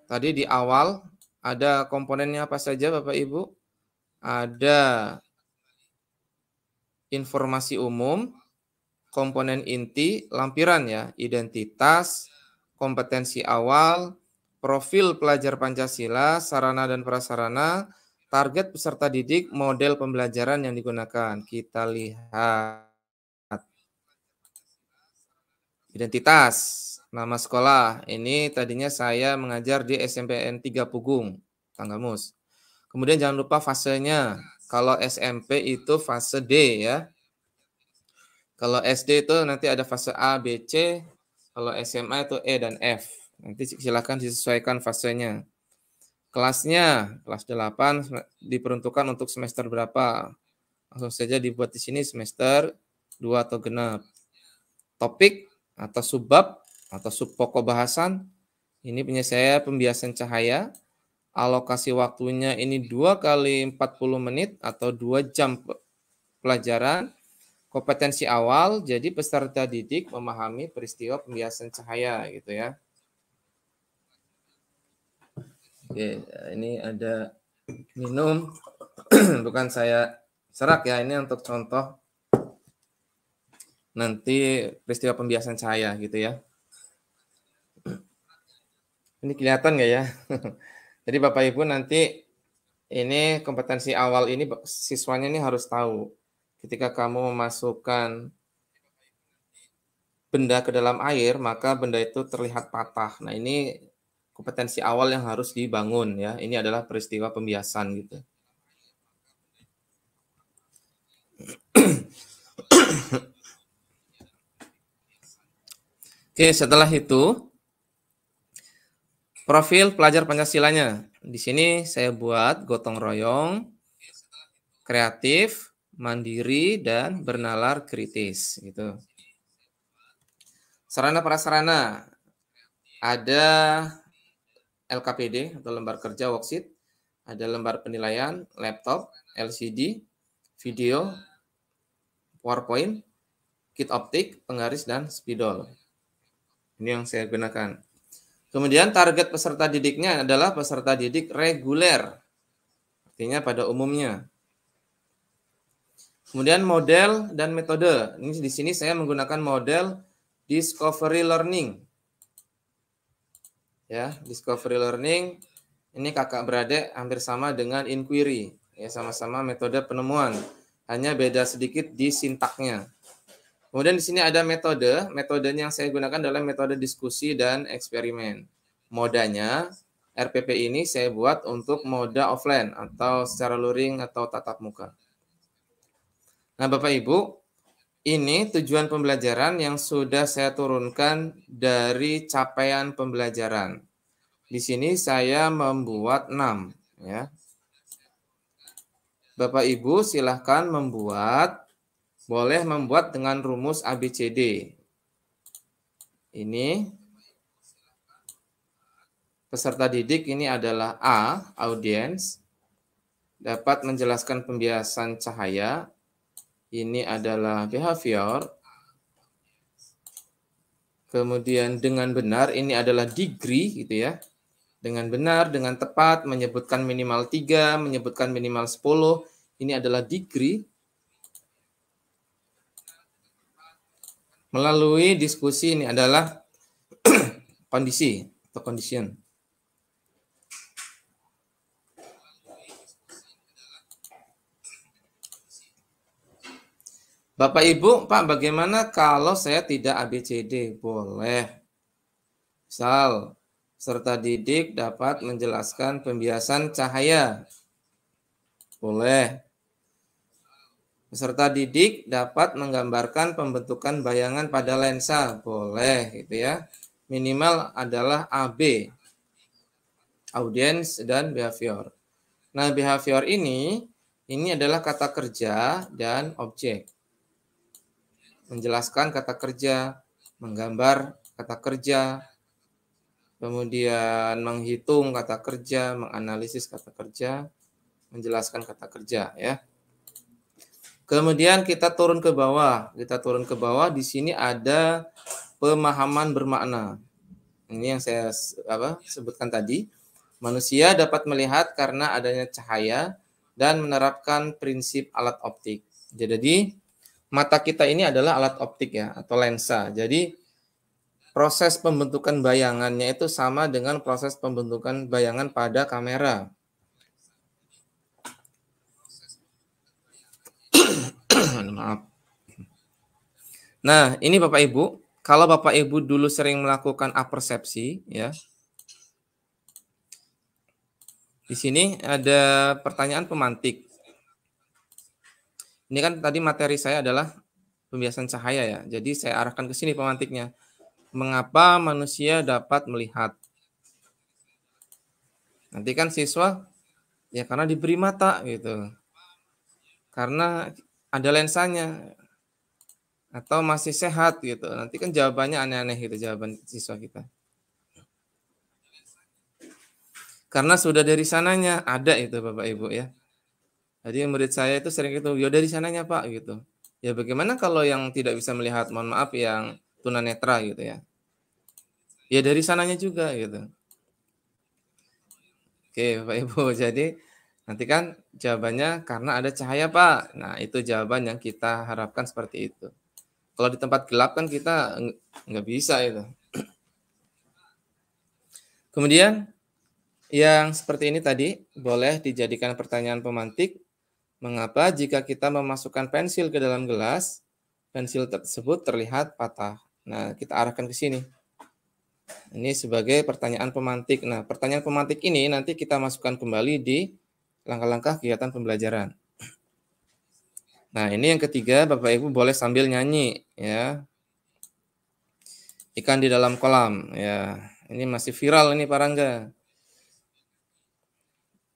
Tadi di awal ada komponennya apa saja Bapak Ibu? Ada informasi umum, komponen inti, lampiran ya, identitas, kompetensi awal, profil pelajar Pancasila, sarana dan prasarana, target peserta didik, model pembelajaran yang digunakan. Kita lihat identitas, nama sekolah. Ini tadinya saya mengajar di SMPN 3 Pugung, Tanggamus. Kemudian jangan lupa fasenya. Kalau SMP itu fase D ya. Kalau SD itu nanti ada fase A, B, C. Kalau SMA itu E dan F. Nanti silakan disesuaikan fasenya. Kelasnya, kelas 8 diperuntukkan untuk semester berapa. Langsung saja dibuat di sini semester 2 atau genap. Topik atau subbab atau subpokok bahasan. Ini punya saya pembiasan cahaya. Alokasi waktunya ini 2 kali 40 menit atau 2 jam pelajaran. Kompetensi awal, jadi peserta didik memahami peristiwa pembiasan cahaya gitu ya. Oke, ini ada minum. Bukan saya serak ya, ini untuk contoh nanti peristiwa pembiasan cahaya gitu ya. Ini kelihatan nggak ya? Jadi Bapak Ibu nanti ini kompetensi awal ini siswanya ini harus tahu. Ketika kamu memasukkan benda ke dalam air, maka benda itu terlihat patah. Nah, ini kompetensi awal yang harus dibangun ya. Ini adalah peristiwa pembiasan gitu. Oke, setelah itu profil pelajar Pancasilanya. Di sini saya buat gotong royong, kreatif, mandiri, dan bernalar kritis gitu. Sarana prasarana, ada LKPD atau lembar kerja worksheet, ada lembar penilaian, laptop, LCD, video, PowerPoint, kit optik, penggaris, dan spidol. Ini yang saya gunakan. Kemudian target peserta didiknya adalah peserta didik reguler, artinya pada umumnya. Kemudian model dan metode. Ini di sini saya menggunakan model discovery learning. Ya, discovery learning ini kakak beradik hampir sama dengan inquiry. Ya, sama-sama metode penemuan. Hanya beda sedikit di sintaknya. Kemudian di sini ada metode. Metodenya yang saya gunakan adalah metode diskusi dan eksperimen. Modanya RPP ini saya buat untuk moda offline atau secara luring atau tatap muka. Nah, Bapak Ibu, ini tujuan pembelajaran yang sudah saya turunkan dari capaian pembelajaran. Di sini saya membuat 6 ya. Bapak Ibu silahkan boleh membuat dengan rumus ABCD. Ini peserta didik ini adalah A, audiens, dapat menjelaskan pembiasan cahaya. Ini adalah behavior. Kemudian dengan benar, ini adalah degree gitu ya. Dengan benar, dengan tepat, menyebutkan minimal 3, menyebutkan minimal 10. Ini adalah degree. Melalui diskusi ini adalah kondisi atau condition. Bapak Ibu, Pak, bagaimana kalau saya tidak ABCD? Boleh. Misal, peserta didik dapat menjelaskan pembiasan cahaya. Boleh. Peserta didik dapat menggambarkan pembentukan bayangan pada lensa. Boleh, gitu ya. Minimal adalah AB, audience dan behavior. Nah, behavior ini adalah kata kerja dan objek. Menjelaskan kata kerja, menggambar kata kerja, kemudian menghitung kata kerja, menganalisis kata kerja, menjelaskan kata kerja, ya. Kemudian kita turun ke bawah. Di sini ada pemahaman bermakna. Ini yang saya sebutkan tadi. Manusia dapat melihat karena adanya cahaya dan menerapkan prinsip alat optik. Jadi mata kita ini adalah alat optik ya, atau lensa. Jadi proses pembentukan bayangannya itu sama dengan proses pembentukan bayangan pada kamera. Maaf. Nah, ini Bapak Ibu, kalau Bapak Ibu dulu sering melakukan apersepsi ya. Di sini ada pertanyaan pemantik. Ini kan tadi materi saya adalah pembiasan cahaya ya. Jadi saya arahkan ke sini pemantiknya. Mengapa manusia dapat melihat? Nanti kan siswa ya karena diberi mata gitu. Karena ada lensanya. Atau masih sehat gitu. Nanti kan jawabannya aneh-aneh gitu jawaban siswa kita. Karena sudah dari sananya ada itu Bapak Ibu ya. Jadi murid saya itu sering itu, ya dari sananya Pak gitu. Ya bagaimana kalau yang tidak bisa melihat, mohon maaf yang tunanetra gitu ya. Ya dari sananya juga gitu. Oke Bapak Ibu, jadi nanti kan jawabannya karena ada cahaya Pak. Nah itu jawaban yang kita harapkan seperti itu. Kalau di tempat gelap kan kita nggak bisa itu. Kemudian yang seperti ini tadi boleh dijadikan pertanyaan pemantik. Mengapa jika kita memasukkan pensil ke dalam gelas, pensil tersebut terlihat patah? Nah, kita arahkan ke sini. Ini sebagai pertanyaan pemantik. Nah, pertanyaan pemantik ini nanti kita masukkan kembali di langkah-langkah kegiatan pembelajaran. Nah, ini yang ketiga, Bapak Ibu boleh sambil nyanyi ya. Ikan di dalam kolam ya. Ini masih viral ini Pak Rangga.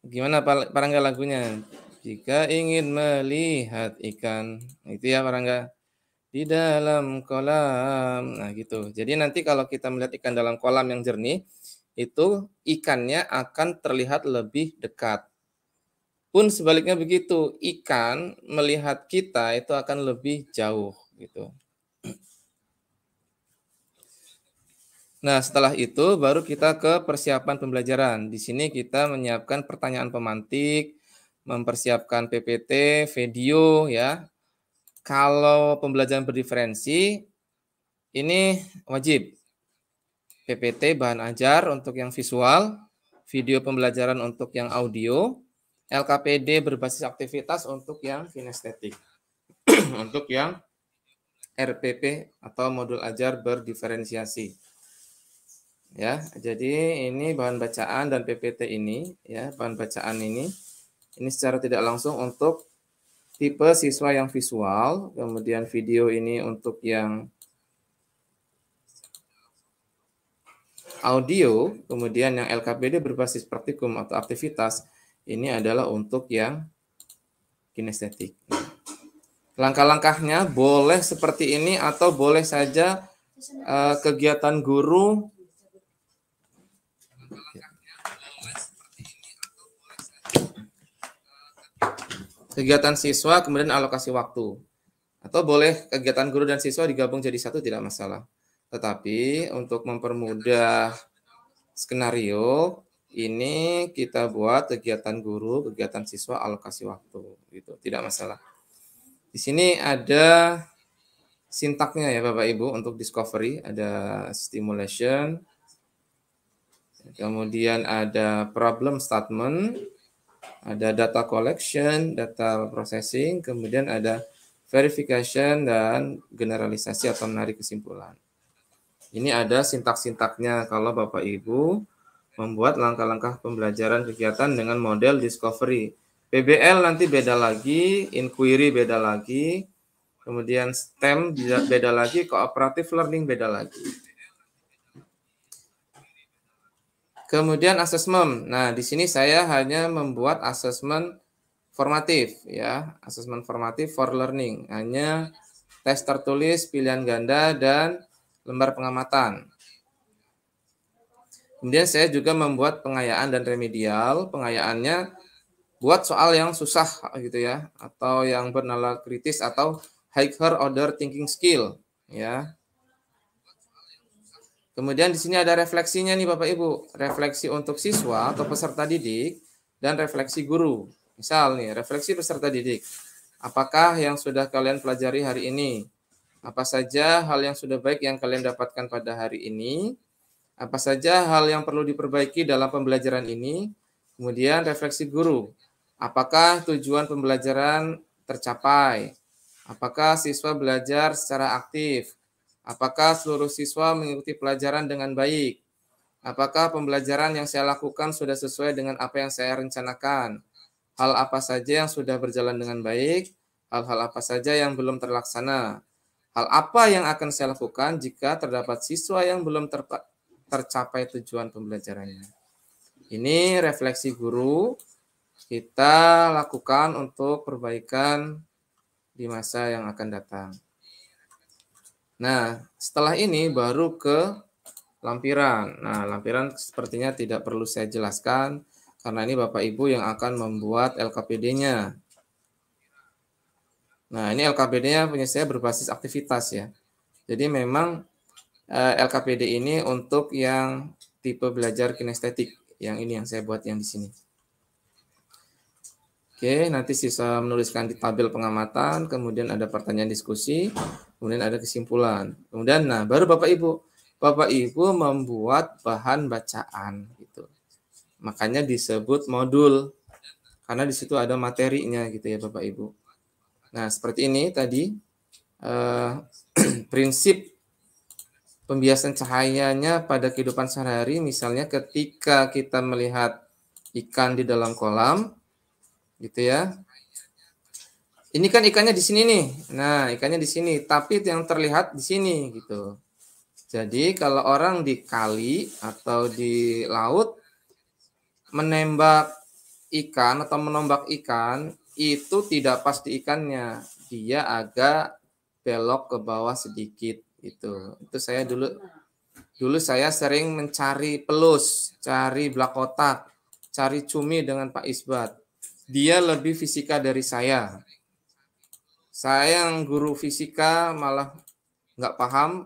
Gimana Pak Rangga lagunya? Jika ingin melihat ikan, itu ya Pak Rangga. Di dalam kolam. Nah, gitu. Jadi nanti kalau kita melihat ikan dalam kolam yang jernih, itu ikannya akan terlihat lebih dekat. Pun sebaliknya begitu, ikan melihat kita itu akan lebih jauh gitu. Nah, setelah itu baru kita ke persiapan pembelajaran. Di sini kita menyiapkan pertanyaan pemantik, mempersiapkan PPT, video ya. Kalau pembelajaran berdiferensi, ini wajib. PPT bahan ajar untuk yang visual, video pembelajaran untuk yang audio, LKPD berbasis aktivitas untuk yang kinestetik. Untuk yang RPP atau modul ajar berdiferensiasi. Ya, jadi ini bahan bacaan dan PPT ini ya, bahan bacaan ini secara tidak langsung untuk tipe siswa yang visual, kemudian video ini untuk yang audio, kemudian yang LKPD berbasis praktikum atau aktivitas, ini adalah untuk yang kinestetik. Langkah-langkahnya boleh seperti ini atau boleh saja kegiatan guru kegiatan siswa kemudian alokasi waktu. Atau boleh kegiatan guru dan siswa digabung jadi satu tidak masalah. Tetapi untuk mempermudah skenario ini kita buat kegiatan guru, kegiatan siswa, alokasi waktu gitu, tidak masalah. Di sini ada sintaknya ya Bapak Ibu untuk discovery, ada stimulation, kemudian ada problem statement, ada data collection, data processing, kemudian ada verification, dan generalisasi atau menarik kesimpulan. Ini ada sintak-sintaknya kalau Bapak Ibu membuat langkah-langkah pembelajaran kegiatan dengan model discovery. PBL nanti beda lagi, inquiry beda lagi, kemudian STEM beda lagi, cooperative learning beda lagi. Kemudian assessment. Nah, di sini saya hanya membuat assessment formatif ya, assessment formatif for learning. Hanya tes tertulis, pilihan ganda, dan lembar pengamatan. Kemudian saya juga membuat pengayaan dan remedial. Pengayaannya buat soal yang susah gitu ya, atau yang bernalar kritis atau higher order thinking skill ya. Kemudian di sini ada refleksinya nih Bapak Ibu, refleksi untuk siswa atau peserta didik dan refleksi guru. Misal nih, refleksi peserta didik. Apakah yang sudah kalian pelajari hari ini? Apa saja hal yang sudah baik yang kalian dapatkan pada hari ini? Apa saja hal yang perlu diperbaiki dalam pembelajaran ini? Kemudian refleksi guru. Apakah tujuan pembelajaran tercapai? Apakah siswa belajar secara aktif? Apakah seluruh siswa mengikuti pelajaran dengan baik? Apakah pembelajaran yang saya lakukan sudah sesuai dengan apa yang saya rencanakan? Hal apa saja yang sudah berjalan dengan baik? Hal-hal apa saja yang belum terlaksana? Hal apa yang akan saya lakukan jika terdapat siswa yang belum tercapai tujuan pembelajarannya? Ini refleksi guru kita lakukan untuk perbaikan di masa yang akan datang. Nah, setelah ini baru ke lampiran. Nah, lampiran sepertinya tidak perlu saya jelaskan karena ini Bapak Ibu yang akan membuat LKPD-nya. Nah, ini LKPD-nya punya saya berbasis aktivitas ya. Jadi memang LKPD ini untuk yang tipe belajar kinestetik. Yang ini yang saya buat yang di sini. Oke, nanti siswa menuliskan di tabel pengamatan, kemudian ada pertanyaan diskusi, kemudian ada kesimpulan. Kemudian, nah baru Bapak Ibu membuat bahan bacaan gitu. Makanya disebut modul, karena di situ ada materinya gitu ya Bapak Ibu. Nah seperti ini tadi prinsip pembiasan cahayanya pada kehidupan sehari-hari, misalnya ketika kita melihat ikan di dalam kolam, gitu ya. Ini kan ikannya di sini nih. Nah, ikannya di sini, tapi yang terlihat di sini gitu. Jadi kalau orang di kali atau di laut menembak ikan atau menombak ikan, itu tidak pasti ikannya. Dia agak belok ke bawah sedikit gitu. Itu saya dulu saya sering mencari pelus, cari blak kotak, cari cumi dengan Pak Isbat. Dia lebih fisika dari saya. Saya yang guru fisika malah nggak paham.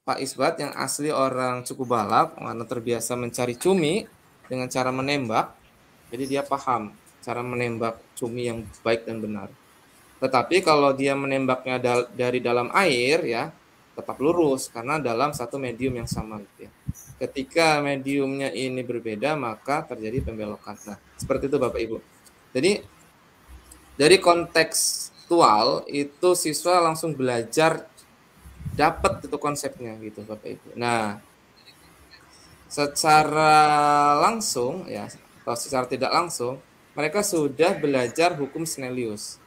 Pak Isbat yang asli orang Suku Balak, karena terbiasa mencari cumi dengan cara menembak. Jadi dia paham cara menembak cumi yang baik dan benar. Tetapi kalau dia menembaknya dari dalam air ya, tetap lurus karena dalam satu medium yang sama gitu ya. Ketika mediumnya ini berbeda, maka terjadi pembelokan. Nah, seperti itu Bapak Ibu. Jadi dari kontekstual itu siswa langsung belajar dapat itu konsepnya gitu Bapak Ibu. Nah, secara langsung ya atau secara tidak langsung mereka sudah belajar hukum Snellius.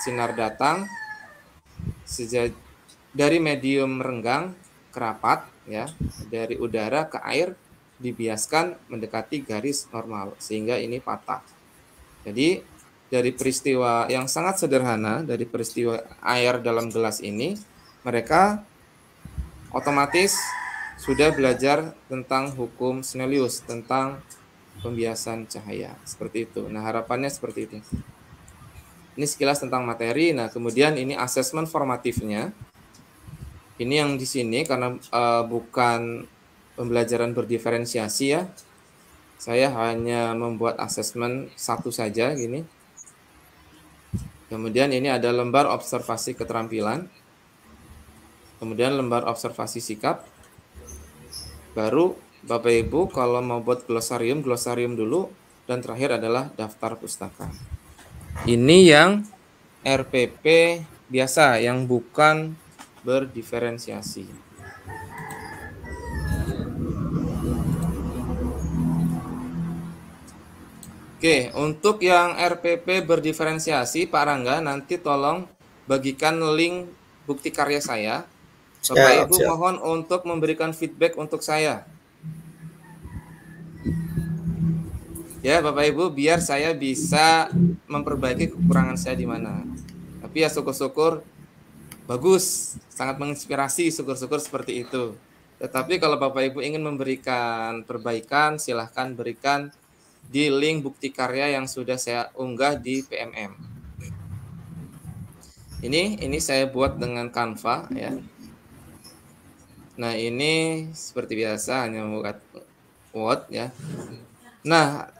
Sinar datang dari medium renggang ke rapat ya, dari udara ke air dibiaskan mendekati garis normal sehingga ini patah. Jadi dari peristiwa yang sangat sederhana, dari peristiwa air dalam gelas ini, mereka otomatis sudah belajar tentang hukum Snellius, tentang pembiasan cahaya. Seperti itu. Nah, harapannya seperti itu. Ini sekilas tentang materi. Nah, kemudian ini asesmen formatifnya. Ini yang di sini karena bukan pembelajaran berdiferensiasi ya. Saya hanya membuat asesmen satu saja gini. Kemudian ini ada lembar observasi keterampilan. Kemudian lembar observasi sikap. Baru Bapak Ibu kalau mau buat glosarium dulu. Dan terakhir adalah daftar pustaka. Ini yang RPP biasa yang bukan berdiferensiasi. Oke, untuk yang RPP berdiferensiasi, Pak Rangga, nanti tolong bagikan link bukti karya saya. Bapak Ibu mohon untuk memberikan feedback untuk saya. Ya, Bapak Ibu, biar saya bisa memperbaiki kekurangan saya di mana. Tapi ya syukur-syukur bagus, sangat menginspirasi, syukur-syukur seperti itu. Tetapi kalau Bapak Ibu ingin memberikan perbaikan, silahkan berikan di link bukti karya yang sudah saya unggah di PMM. Ini saya buat dengan Canva ya. Nah, ini seperti biasa hanya buat Word ya. Nah,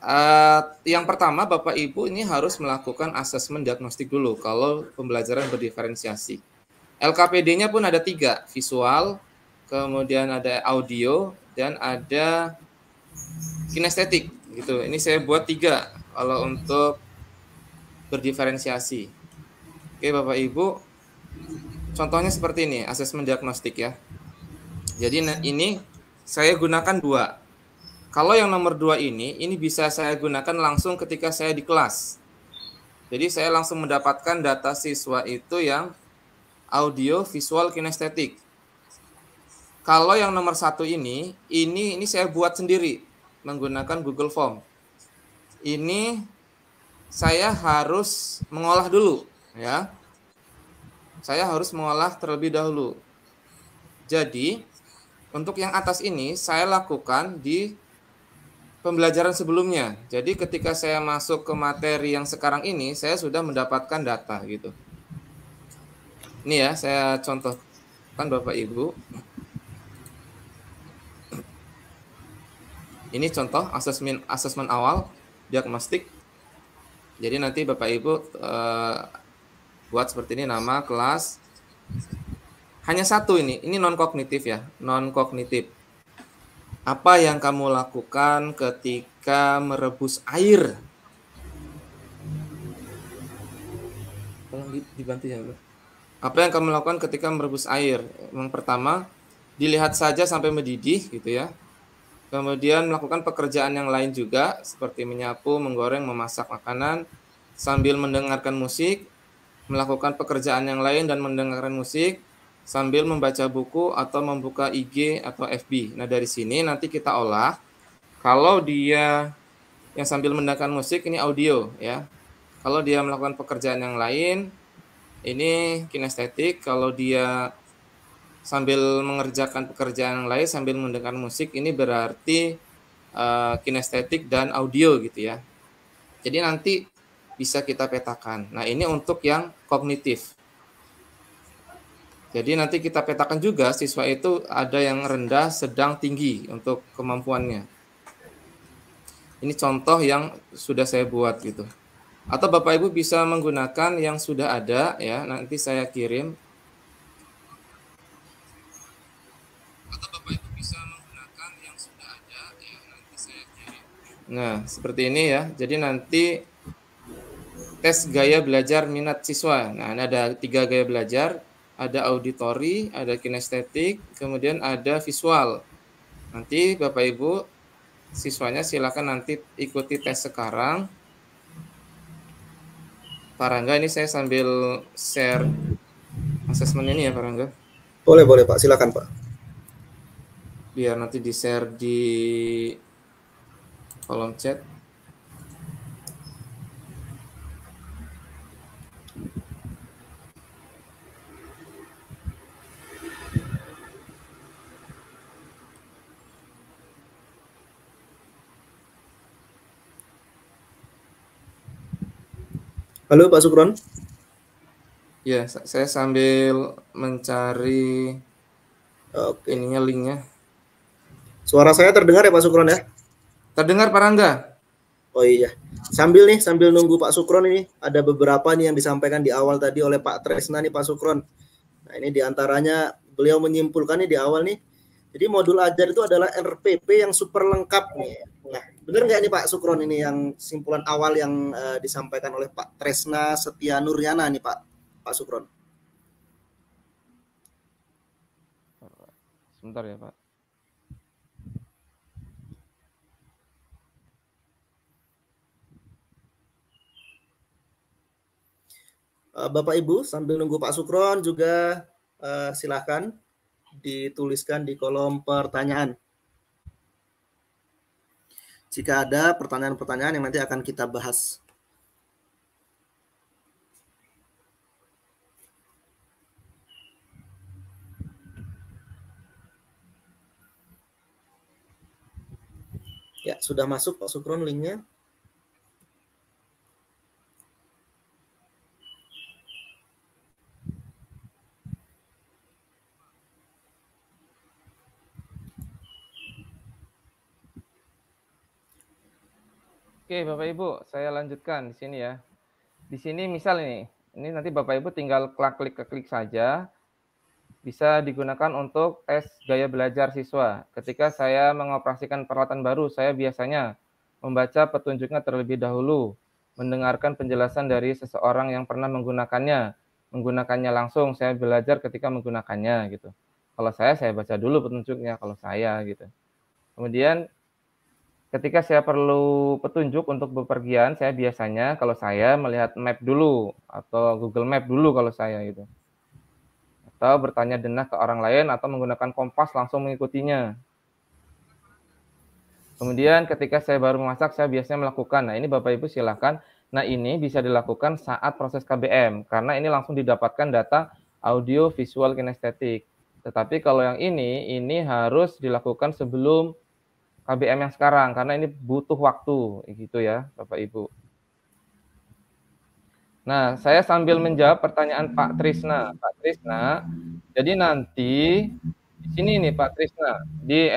yang pertama Bapak Ibu ini harus melakukan asesmen diagnostik dulu kalau pembelajaran berdiferensiasi. LKPD-nya pun ada 3, visual, kemudian ada audio, dan ada kinestetik gitu. Ini saya buat 3 kalau untuk berdiferensiasi. Oke Bapak Ibu, contohnya seperti ini, asesmen diagnostik ya. Jadi ini saya gunakan 2. Kalau yang nomor 2 ini bisa saya gunakan langsung ketika saya di kelas. Jadi saya langsung mendapatkan data siswa itu yang audio, visual, kinestetik. Kalau yang nomor 1 ini saya buat sendiri menggunakan Google Form. Ini saya harus mengolah dulu ya. Saya harus mengolah terlebih dahulu. Jadi untuk yang atas ini saya lakukan di pembelajaran sebelumnya. Jadi ketika saya masuk ke materi yang sekarang ini, saya sudah mendapatkan data gitu. Ini ya, saya contohkan Bapak Ibu. Ini contoh asesmen awal diagnostik. Jadi nanti Bapak Ibu buat seperti ini, nama, kelas. Hanya 1 ini non kognitif ya, non kognitif. Apa yang kamu lakukan ketika merebus air? Tolong dibantu ya, Bro. Apa yang kamu lakukan ketika merebus air? Yang pertama, dilihat saja sampai mendidih gitu ya. Kemudian melakukan pekerjaan yang lain juga seperti menyapu, menggoreng, memasak makanan sambil mendengarkan musik, melakukan pekerjaan yang lain dan mendengarkan musik sambil membaca buku atau membuka IG atau FB. Nah, dari sini nanti kita olah. Kalau dia yang sambil mendengarkan musik, ini audio ya. Kalau dia melakukan pekerjaan yang lain, ini kinestetik. Kalau dia sambil mengerjakan pekerjaan yang lain, sambil mendengarkan musik, ini berarti kinestetik dan audio gitu ya. Jadi nanti bisa kita petakan. Nah, ini untuk yang kognitif. Jadi nanti kita petakan juga siswa itu ada yang rendah, sedang, tinggi untuk kemampuannya. Ini contoh yang sudah saya buat gitu. Atau Bapak Ibu bisa menggunakan yang sudah ada ya, nanti saya kirim. Atau Bapak Ibu bisa menggunakan yang sudah ada ya, nanti saya kirim. Nah, seperti ini ya. Jadi nanti tes gaya belajar minat siswa. Nah, ini ada 3 gaya belajar. Ada auditori, ada kinestetik, kemudian ada visual. Nanti Bapak Ibu siswanya silakan nanti ikuti tes sekarang. Pak Rangga, ini saya sambil share asesmen ini ya Pak Rangga. Boleh Pak, silakan Pak. Biar nanti di-share di kolom chat. Halo Pak Sukron. Ya, saya sambil mencari ininya linknya. Suara saya terdengar ya Pak Sukron ya? Terdengar Pak Rangga? Oh iya. Sambil nunggu Pak Sukron ini, ada beberapa nih yang disampaikan di awal tadi oleh Pak Tresna nih Pak Sukron. Nah ini diantaranya beliau menyimpulkan nih di awal nih. Jadi modul ajar itu adalah RPP yang super lengkap nih. Nah Benar nggak ini Pak Sukron, ini yang simpulan awal yang disampaikan oleh Pak Tresna Setia Nuryana nih Pak Sukron? Sebentar ya Pak. Bapak Ibu sambil nunggu Pak Sukron juga silakan dituliskan di kolom pertanyaan. Jika ada pertanyaan-pertanyaan yang nanti akan kita bahas. Ya, sudah masuk Pak Sukron linknya. Oke, Bapak Ibu, saya lanjutkan di sini ya. Di sini misal ini nanti Bapak Ibu tinggal klik saja. Bisa digunakan untuk tes gaya belajar siswa. Ketika saya mengoperasikan peralatan baru, saya biasanya membaca petunjuknya terlebih dahulu, mendengarkan penjelasan dari seseorang yang pernah menggunakannya langsung, saya belajar ketika menggunakannya gitu. Kalau saya baca dulu petunjuknya kalau saya gitu. Kemudian ketika saya perlu petunjuk untuk bepergian, saya biasanya kalau saya melihat map dulu atau Google Map dulu kalau saya gitu. Atau bertanya denah ke orang lain atau menggunakan kompas langsung mengikutinya. Kemudian ketika saya baru memasak, saya biasanya melakukan. Nah, ini Bapak Ibu silakan. Nah, ini bisa dilakukan saat proses KBM karena ini langsung didapatkan data audio visual kinestetik. Tetapi kalau yang ini harus dilakukan sebelum KBM yang sekarang karena ini butuh waktu gitu ya, Bapak Ibu. Nah, saya sambil menjawab pertanyaan Pak Trisna. Pak Trisna, jadi nanti di sini nih Pak Trisna, di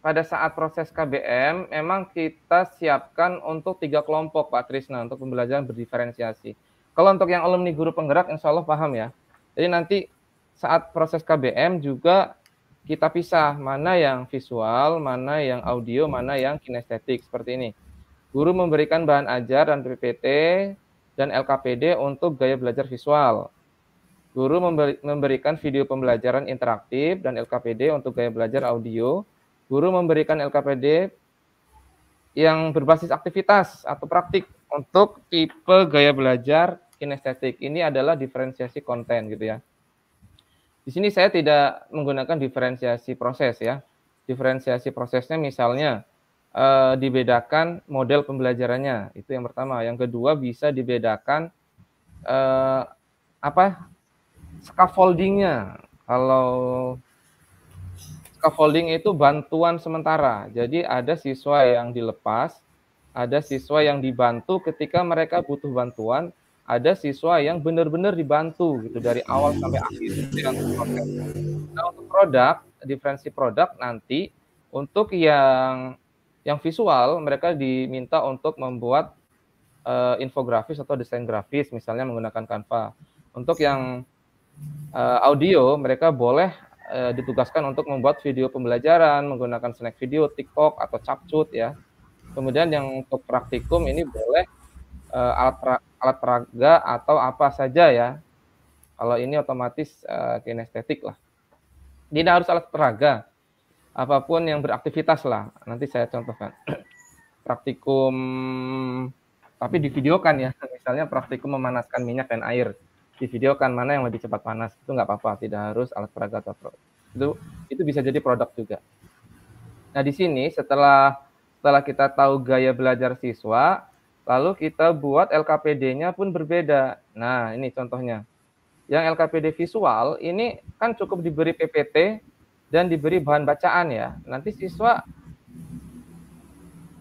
pada saat proses KBM, memang kita siapkan untuk 3 kelompok Pak Trisna untuk pembelajaran berdiferensiasi. Kalau untuk yang alumni guru penggerak, insya Allah paham ya. Jadi nanti saat proses KBM juga kita pisah mana yang visual, mana yang audio, mana yang kinestetik seperti ini. Guru memberikan bahan ajar dan PPT dan LKPD untuk gaya belajar visual. Guru memberikan video pembelajaran interaktif dan LKPD untuk gaya belajar audio. Guru memberikan LKPD yang berbasis aktivitas atau praktik untuk tipe gaya belajar kinestetik. Ini adalah diferensiasi konten gitu ya. Di sini saya tidak menggunakan diferensiasi proses ya. Diferensiasi prosesnya misalnya dibedakan model pembelajarannya, itu yang pertama. Yang kedua bisa dibedakan scaffoldingnya. Kalau scaffolding itu bantuan sementara, jadi ada siswa yang dilepas, ada siswa yang dibantu ketika mereka butuh bantuan, ada siswa yang benar-benar dibantu gitu dari awal sampai akhir. Itu yang proses. Nah, untuk produk, diferensi produk nanti untuk yang visual, mereka diminta untuk membuat infografis atau desain grafis, misalnya menggunakan Canva. Untuk yang audio, mereka boleh ditugaskan untuk membuat video pembelajaran, menggunakan snack video, TikTok, atau Capcut ya. Kemudian yang untuk praktikum ini boleh alat peraga atau apa saja ya. Kalau ini otomatis kinestetik lah. Tidak harus alat peraga. Apapun yang beraktivitas lah, nanti saya contohkan. Praktikum, tapi divideokan ya, misalnya praktikum memanaskan minyak dan air, divideokan mana yang lebih cepat panas, itu nggak apa-apa, tidak harus alat peraga atau itu bisa jadi produk juga. Nah di sini setelah kita tahu gaya belajar siswa, lalu kita buat LKPD-nya pun berbeda. Nah ini contohnya, yang LKPD visual ini kan cukup diberi PPT dan diberi bahan bacaan ya. Nanti siswa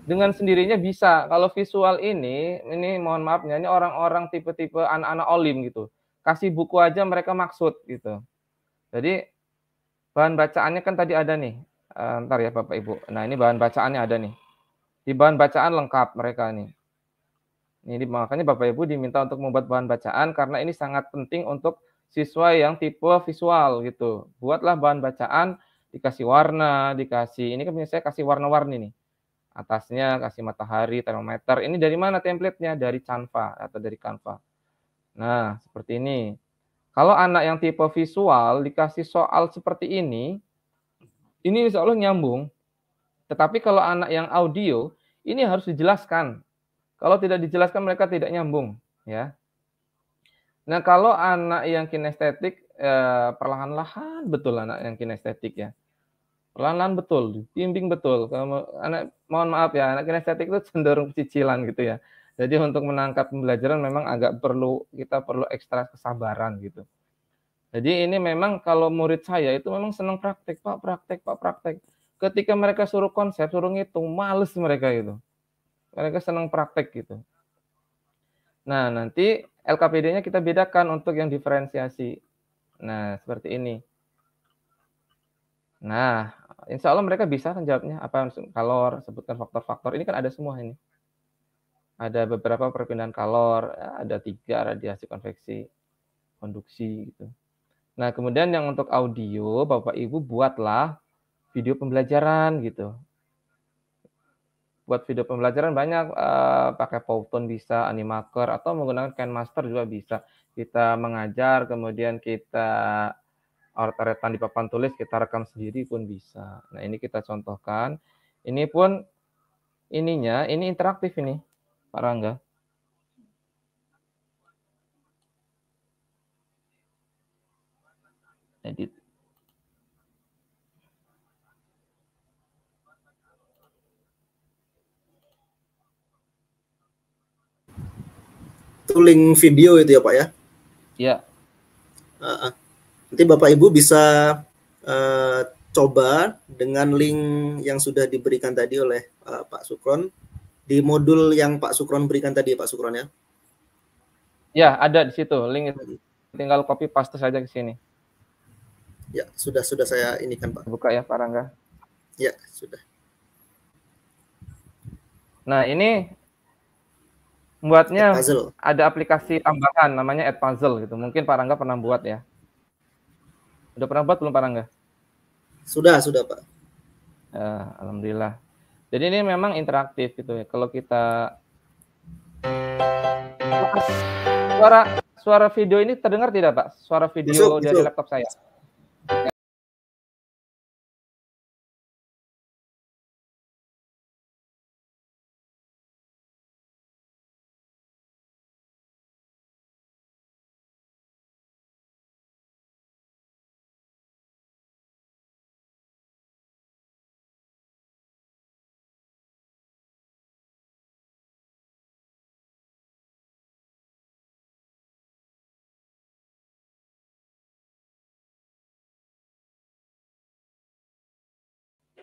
dengan sendirinya bisa. Kalau visual ini mohon maaf ya, ini orang-orang tipe-tipe anak-anak olim gitu. Kasih buku aja mereka maksud gitu. Jadi bahan bacaannya kan tadi ada nih. Ntar ya Bapak Ibu. Nah ini bahan bacaannya ada nih. Di bahan bacaan lengkap mereka nih. Ini makanya Bapak Ibu diminta untuk membuat bahan bacaan karena ini sangat penting untuk siswa yang tipe visual gitu. Buatlah bahan bacaan dikasih warna, dikasih ini kan saya kasih warna-warni nih. Atasnya kasih matahari, termometer. Ini dari mana template-nya? Dari Canva atau dari Canva. Nah, seperti ini. Kalau anak yang tipe visual dikasih soal seperti ini insya Allah nyambung. Tetapi kalau anak yang audio, ini harus dijelaskan. Kalau tidak dijelaskan mereka tidak nyambung, ya. Nah, kalau anak yang kinestetik perlahan-lahan betul anak yang kinestetik ya. Perlahan-lahan betul, bimbing betul. Kalau anak, mohon maaf ya, anak kinestetik itu cenderung cicilan gitu ya. Jadi untuk menangkap pembelajaran memang agak kita perlu ekstra kesabaran gitu. Jadi ini memang kalau murid saya itu memang senang praktek, Pak, praktek, Pak, praktek. Ketika mereka suruh konsep, suruh ngitung, males mereka itu. Mereka senang praktek gitu. Nah, nanti LKPD-nya kita bedakan untuk yang diferensiasi. Nah, seperti ini. Nah, insya Allah mereka bisa kan jawabnya. Apa kalor, sebutkan faktor-faktor. Ini kan ada semua ini. Ada beberapa perpindahan kalor, ada 3 radiasi konveksi, konduksi gitu. Nah, kemudian yang untuk audio, Bapak Ibu buatlah video pembelajaran gitu. Buat video pembelajaran banyak, pakai Powtoon bisa, Animaker, atau menggunakan KineMaster juga bisa. Kita mengajar, kemudian kita coretan di papan tulis, kita rekam sendiri pun bisa. Nah, ini kita contohkan. Ini pun ini interaktif ini, Pak Rangga. Edit. Itu link video itu ya Pak ya? Ya. Nanti Bapak Ibu bisa coba dengan link yang sudah diberikan tadi oleh Pak Sukron di modul yang Pak Sukron berikan tadi Pak Sukron ya? Ya, ada di situ link. Tinggal copy paste saja ke sini. Ya, sudah saya inikan Pak. Buka ya Pak Rangga. Ya, sudah. Nah, ini buatnya ada aplikasi tambahan namanya Edpuzzle gitu. Mungkin Pak Rangga pernah buat ya. Udah pernah buat belum Pak Rangga? Sudah Pak. Alhamdulillah. Jadi ini memang interaktif gitu ya. Kalau kita suara video ini terdengar tidak Pak? Suara video dari laptop saya.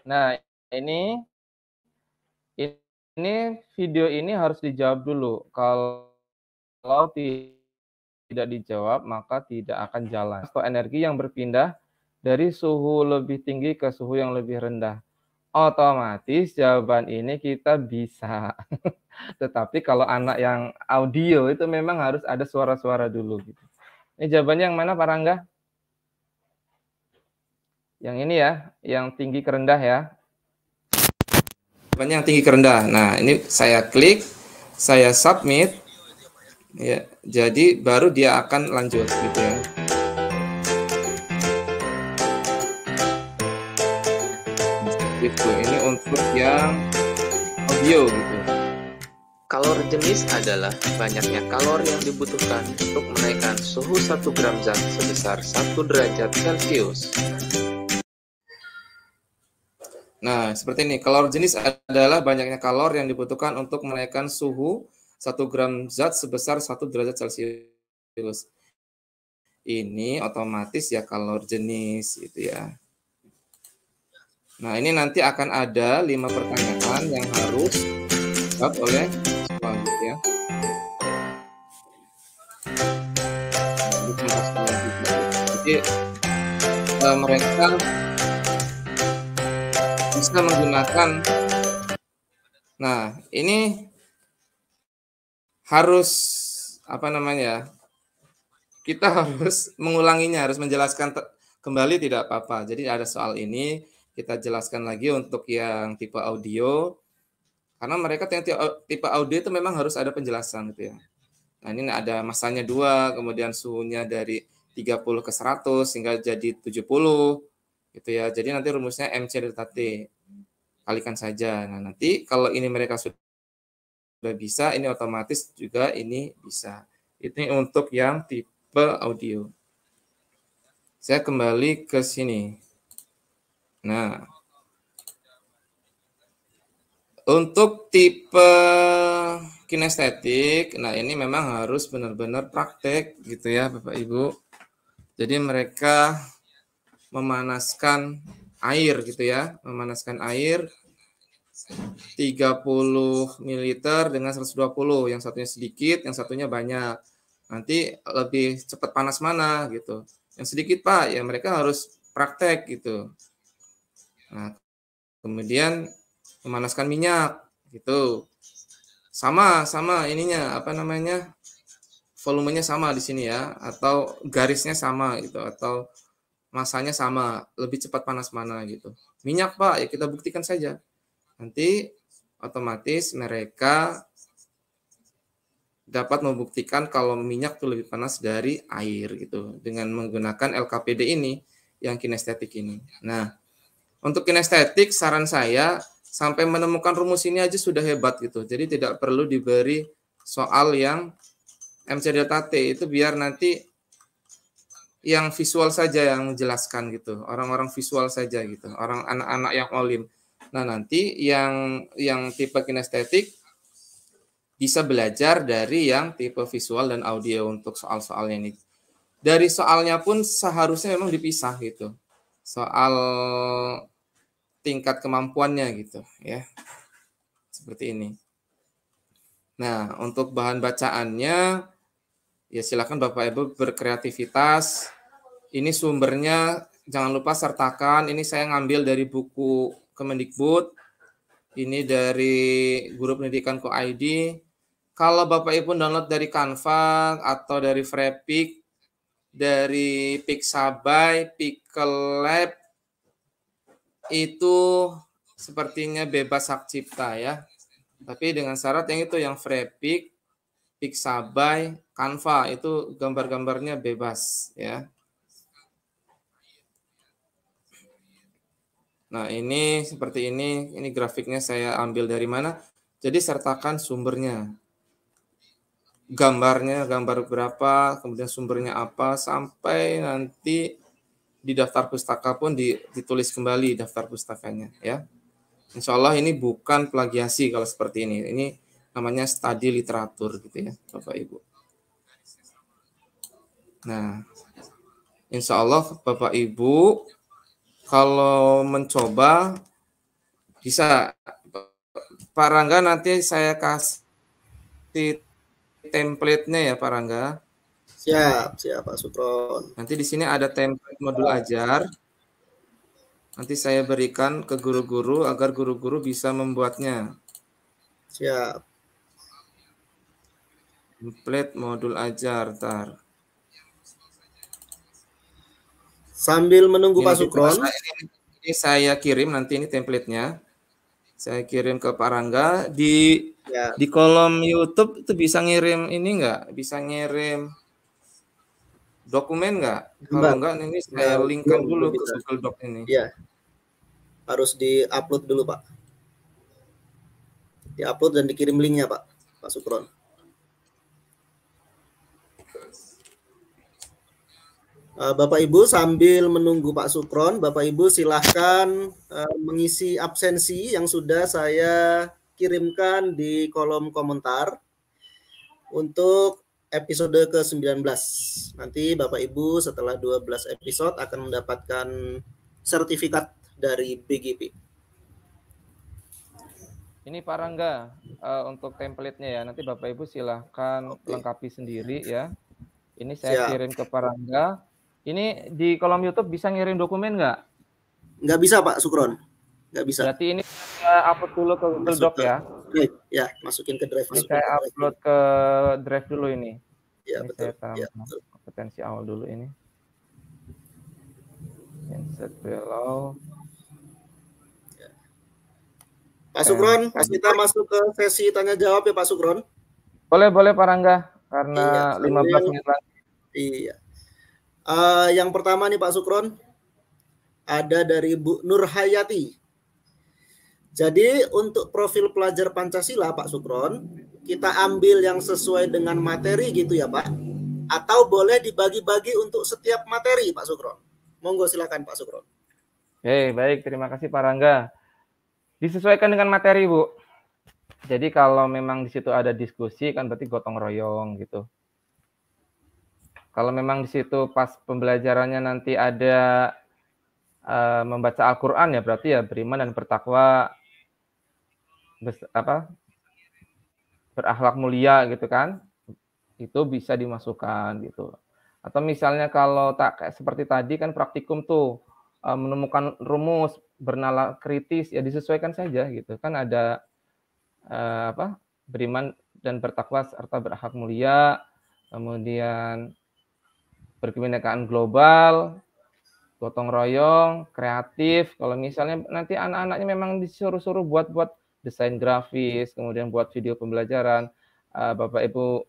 Nah, ini video ini harus dijawab dulu. Kalau tidak dijawab, maka tidak akan jalan. Atau energi yang berpindah dari suhu lebih tinggi ke suhu yang lebih rendah. Otomatis jawaban ini kita bisa. Tetapi kalau anak yang audio itu memang harus ada suara-suara dulu. Gitu. Ini jawabannya yang mana Pak Rangga? Yang ini ya, yang tinggi ke rendah ya. Jawabannya yang tinggi ke rendah. Nah, ini saya klik, saya submit. Ya, jadi baru dia akan lanjut gitu ya. Gitu. Ini untuk yang audio gitu. Kalor jenis adalah banyaknya kalor yang dibutuhkan untuk menaikkan suhu 1 gram zat sebesar 1 derajat Celcius. Nah, seperti ini. Kalor jenis adalah banyaknya kalor yang dibutuhkan untuk menaikkan suhu 1 gram zat sebesar 1 derajat Celcius. Ini otomatis ya kalor jenis gitu ya. Nah, ini nanti akan ada 5 pertanyaan yang harus dijawab oleh selanjutnya. Jadi mereka bisa menggunakan. Nah, ini harus apa namanya? Kita harus mengulanginya, harus menjelaskan kembali tidak apa-apa. Jadi ada soal ini, kita jelaskan lagi untuk yang tipe audio, karena mereka tipe audio itu memang harus ada penjelasan gitu ya. Nah ini ada masanya 2, kemudian suhunya dari 30 ke 100 hingga jadi 70 gitu ya. Jadi nanti rumusnya MC delta T. Kalikan saja. Nah nanti kalau ini mereka sudah bisa, ini otomatis juga ini bisa. Ini untuk yang tipe audio. Saya kembali ke sini. Nah, untuk tipe kinestetik, nah ini memang harus benar-benar praktek gitu ya Bapak Ibu. Jadi mereka memanaskan air gitu ya, memanaskan air 30 ml dengan 120, yang satunya sedikit, yang satunya banyak. Nanti lebih cepat panas mana gitu. Yang sedikit Pak, ya mereka harus praktek gitu. Nah, kemudian memanaskan minyak gitu. Sama ininya apa namanya? Volumenya sama di sini ya, atau garisnya sama gitu, atau masanya sama, lebih cepat panas mana gitu. Minyak Pak, ya kita buktikan saja. Nanti otomatis mereka dapat membuktikan kalau minyak itu lebih panas dari air gitu dengan menggunakan LKPD ini yang kinestetik ini. Nah, untuk kinestetik saran saya sampai menemukan rumus ini aja sudah hebat gitu. Jadi tidak perlu diberi soal yang MC delta T, itu biar nanti yang visual saja yang menjelaskan gitu. Orang-orang visual saja gitu. Orang anak-anak yang olim. Nah, nanti yang tipe kinestetik bisa belajar dari yang tipe visual dan audio untuk soal-soalnya ini. Dari soalnya pun seharusnya memang dipisah gitu. Soal tingkat kemampuannya gitu ya. Seperti ini. Nah, untuk bahan bacaannya ya silakan Bapak Ibu berkreativitas. Ini sumbernya jangan lupa sertakan. Ini saya ngambil dari buku Kemendikbud. Ini dari Guru Pendidikan Co.id. Kalau Bapak Ibu download dari Canva atau dari Frepik, dari Pixabay, Pixelab, itu sepertinya bebas hak cipta ya. Tapi dengan syarat yang itu, yang Frepik, Pixabay, Canva, itu gambar-gambarnya bebas ya. Nah ini seperti ini grafiknya saya ambil dari mana? Jadi sertakan sumbernya. Gambarnya, gambar berapa, kemudian sumbernya apa, sampai nanti di daftar pustaka pun ditulis kembali daftar pustakanya ya. Insya Allah ini bukan plagiasi kalau seperti ini. Ini namanya studi literatur gitu ya Bapak Ibu. Nah, insya Allah Bapak Ibu kalau mencoba bisa. Pak Rangga nanti saya kasih template-nya ya Pak Rangga. Siap Pak Supron. Nanti di sini ada template modul ajar. Nanti saya berikan ke guru-guru agar guru-guru bisa membuatnya. Siap. Template modul ajar, tar. Sambil menunggu Pak Supron. Ini saya kirim nanti ini template-nya. Saya kirim ke Pak Rangga di kolom YouTube itu bisa ngirim ini enggak? Bisa ngirim dokumen enggak? Kalau enggak ini saya linkkan dulu ke Google Doc ini. Iya. Harus di-upload dulu, Pak. Di-upload dan dikirim linknya, Pak Supron. Bapak Ibu sambil menunggu Pak Supron, Bapak Ibu silahkan mengisi absensi yang sudah saya kirimkan di kolom komentar untuk episode ke-19. Nanti Bapak Ibu setelah 12 episode akan mendapatkan sertifikat dari BGP. Ini Pak Rangga, untuk template-nya ya, nanti Bapak Ibu silahkan lengkapi sendiri ya. Ini saya kirim ke Pak Rangga. Ini di kolom YouTube bisa ngirim dokumen nggak? Nggak bisa Pak Supron, nggak bisa. Berarti ini saya upload dulu ke Google Doc ya? Ya, masukin ke drive. Ini saya upload ke drive dulu ini. Ya, ini betul. Saya taruh kompetensi awal dulu ini. Insert below. Pak Sukron, kita masuk ke sesi tanya jawab ya Pak Sukron. Boleh Pak Rangga, karena iya, 15 menit lagi. Iya. Yang pertama nih Pak Sukron, ada dari Bu Nur Hayati. Jadi untuk profil pelajar Pancasila Pak Sukron, kita ambil yang sesuai dengan materi gitu ya Pak? Atau boleh dibagi-bagi untuk setiap materi Pak Sukron? Monggo silakan Pak Sukron. Baik, terima kasih Pak Rangga. Disesuaikan dengan materi Bu. Jadi kalau memang di situ ada diskusi kan berarti gotong royong gitu. Kalau memang di situ pas pembelajarannya nanti ada membaca Al-Quran ya berarti ya beriman dan bertakwa, berakhlak mulia gitu kan, itu bisa dimasukkan gitu. Atau misalnya kalau tak kayak seperti tadi kan praktikum tuh menemukan rumus, bernalar kritis, ya disesuaikan saja gitu kan, ada beriman dan bertakwa serta berakhlak mulia, kemudian berkebinekaan global, gotong royong, kreatif. Kalau misalnya nanti anak-anaknya memang disuruh-suruh buat desain grafis, kemudian buat video pembelajaran, Bapak Ibu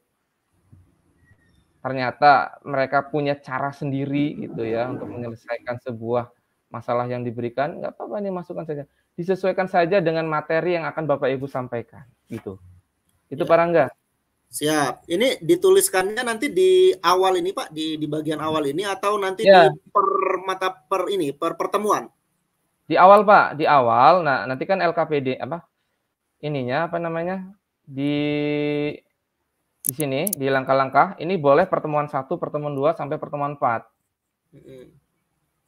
ternyata mereka punya cara sendiri gitu ya untuk menyelesaikan sebuah masalah yang diberikan, nggak apa-apa nih, masukkan saja. Disesuaikan saja dengan materi yang akan Bapak Ibu sampaikan gitu. Itu ya. Pak Rangga. Siap. Ini dituliskannya nanti di awal ini Pak, di bagian awal ini atau nanti ya, di per pertemuan? Di awal Pak, di awal. Nah, nanti kan LKPD ininya di sini di langkah-langkah ini boleh pertemuan 1, pertemuan 2 sampai pertemuan 4.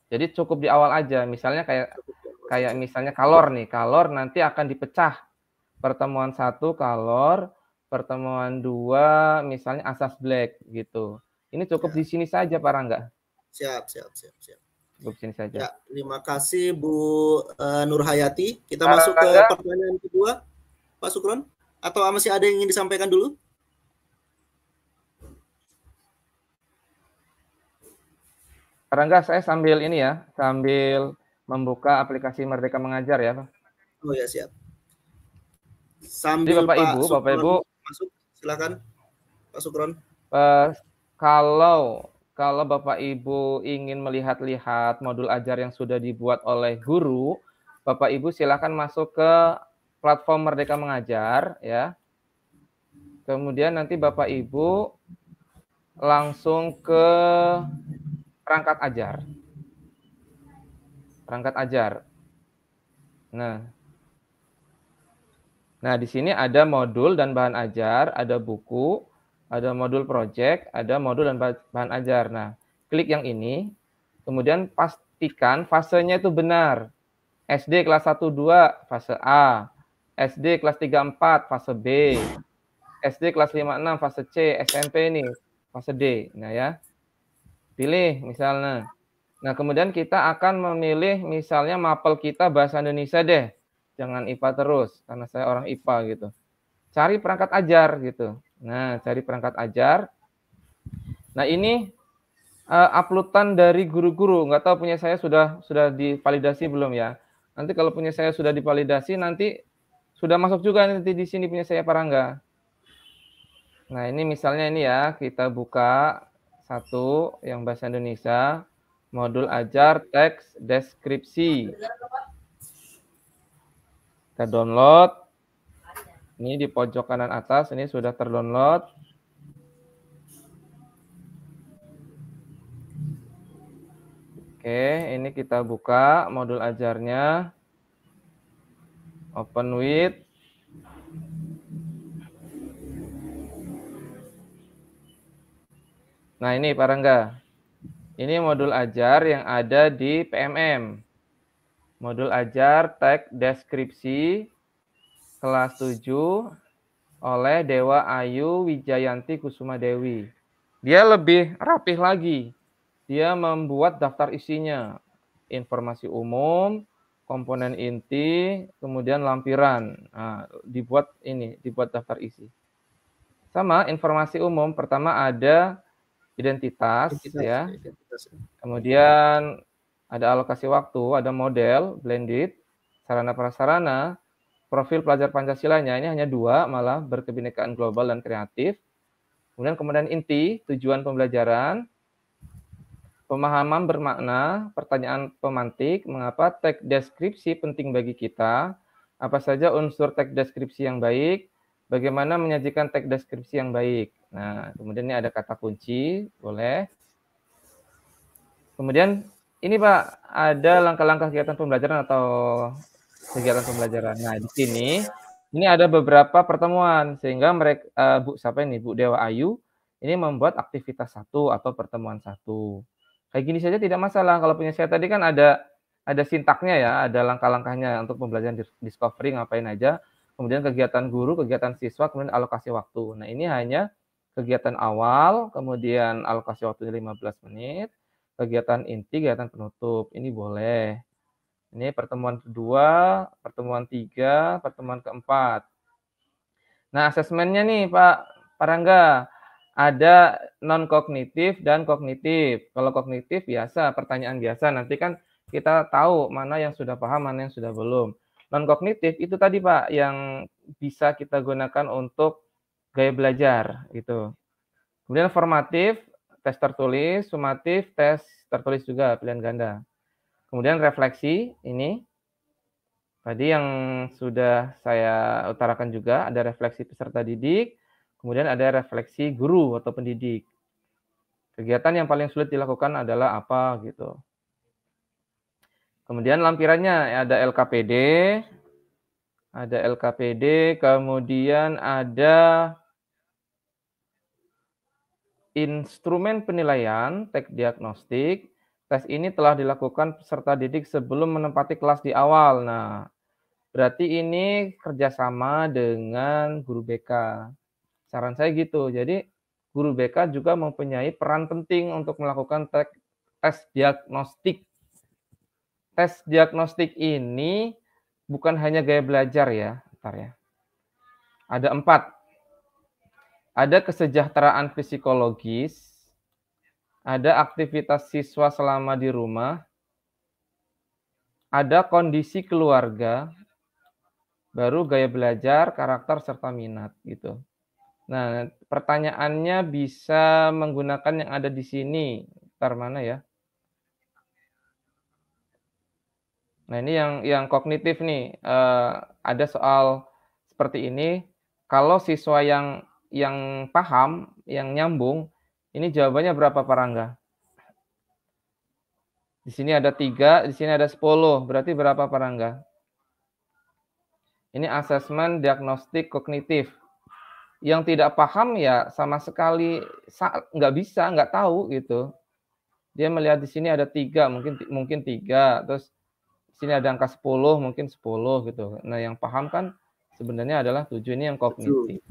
Jadi cukup di awal aja. Misalnya kayak misalnya kalor nih. Kalor nanti akan dipecah. Pertemuan 1 kalor, pertemuan 2 misalnya asas black gitu. Ini cukup di sini saja Pak Rangga. Siap. Cukup sini saja. Ya, terima kasih Bu Nur Hayati. Kita masuk ke pertanyaan kedua, Pak Sukron. Atau masih ada yang ingin disampaikan dulu? Pak Rangga, saya sambil ini ya, sambil membuka aplikasi Merdeka Mengajar ya, Pak. Oh ya, siap. Sambil Bapak Ibu masuk, silakan Pak Sukron. Kalau Bapak Ibu ingin melihat-lihat modul ajar yang sudah dibuat oleh guru, Bapak Ibu silakan masuk ke platform Merdeka Mengajar ya. Kemudian nanti Bapak Ibu langsung ke perangkat ajar. Nah, di sini ada modul dan bahan ajar, ada buku, ada modul project, ada modul dan bahan ajar. Nah, klik yang ini, kemudian pastikan fasenya itu benar. SD kelas 1-2 fase A, SD kelas 3-4 fase B, SD kelas 5-6 fase C, SMP ini fase D. Nah ya, pilih misalnya. Nah, kemudian kita akan memilih misalnya mapel kita bahasa Indonesia deh. Jangan IPA terus, karena saya orang IPA gitu. Cari perangkat ajar gitu. Nah, cari perangkat ajar. Nah, ini uploadan dari guru-guru. Nggak tahu punya saya sudah divalidasi belum ya. Nanti kalau punya saya sudah divalidasi, nanti sudah masuk juga nanti di sini punya saya Pak Rangga. Nah, ini misalnya ini ya, kita buka satu yang bahasa Indonesia. Modul ajar teks deskripsi. Kita download. Ini di pojok kanan atas, ini sudah terdownload. Oke, ini kita buka modul ajarnya. Open with. Nah, ini Pak Rangga. Ini modul ajar yang ada di PMM. Modul ajar teks deskripsi kelas 7 oleh Dewa Ayu Wijayanti Kusuma Dewi. Dia lebih rapih lagi. Dia membuat daftar isinya. Informasi umum, komponen inti, kemudian lampiran. Nah, dibuat daftar isi. Sama informasi umum, pertama ada identitas ya. Kemudian ada alokasi waktu, ada model, blended, sarana prasarana, profil pelajar Pancasilanya, ini hanya 2, malah berkebinekaan global dan kreatif. Kemudian inti, tujuan pembelajaran, pemahaman bermakna, pertanyaan pemantik, mengapa teks deskripsi penting bagi kita, apa saja unsur teks deskripsi yang baik, bagaimana menyajikan teks deskripsi yang baik. Nah, kemudian ini ada kata kunci, boleh. Kemudian ini Pak, ada langkah-langkah kegiatan pembelajaran atau kegiatan pembelajaran. Nah, di sini ini ada beberapa pertemuan sehingga mereka Bu siapa ini Bu Dewa Ayu ini membuat aktivitas 1 atau pertemuan 1. Kayak gini saja tidak masalah. Kalau punya saya tadi kan ada sintaknya ya, ada langkah-langkahnya untuk pembelajaran discovery ngapain aja, kemudian kegiatan guru, kegiatan siswa, kemudian alokasi waktu. Nah, ini hanya kegiatan awal, kemudian alokasi waktunya 15 menit, kegiatan inti, kegiatan penutup. Ini boleh. Ini pertemuan kedua, pertemuan 3, pertemuan keempat. Nah, asesmennya nih Pak Rangga, ada non-kognitif dan kognitif. Kalau kognitif biasa, pertanyaan biasa. Nanti kan kita tahu mana yang sudah paham, mana yang sudah belum. Non-kognitif itu tadi Pak, yang bisa kita gunakan untuk gaya belajar gitu. Kemudian formatif, tes tertulis, sumatif, tes tertulis juga, pilihan ganda. Kemudian refleksi, ini tadi yang sudah saya utarakan juga, ada refleksi peserta didik, kemudian ada refleksi guru atau pendidik. Kegiatan yang paling sulit dilakukan adalah apa gitu. Kemudian lampirannya ada LKPD, kemudian ada instrumen penilaian, teks diagnostik. Tes ini telah dilakukan peserta didik sebelum menempati kelas di awal. Nah, berarti ini kerjasama dengan guru BK. Saran saya gitu. Jadi, guru BK juga mempunyai peran penting untuk melakukan tes diagnostik. Tes diagnostik ini bukan hanya gaya belajar ya. Bentar ya. Ada 4. Ada kesejahteraan psikologis, ada aktivitas siswa selama di rumah, ada kondisi keluarga, baru gaya belajar, karakter, serta minat gitu. Nah, pertanyaannya bisa menggunakan yang ada di sini. Bentar, mana ya? Nah, ini yang kognitif nih. Ada soal seperti ini. Kalau siswa yang paham, yang nyambung, ini jawabannya berapa Pak Rangga? Di sini ada 3, di sini ada 10. Berarti berapa Pak Rangga? Ini asesmen diagnostik kognitif. Yang tidak paham ya sama sekali nggak bisa, nggak tahu gitu. Dia melihat di sini ada 3, mungkin 3. Terus di sini ada angka 10, mungkin 10 gitu. Nah, yang paham kan sebenarnya adalah 7, ini yang kognitif.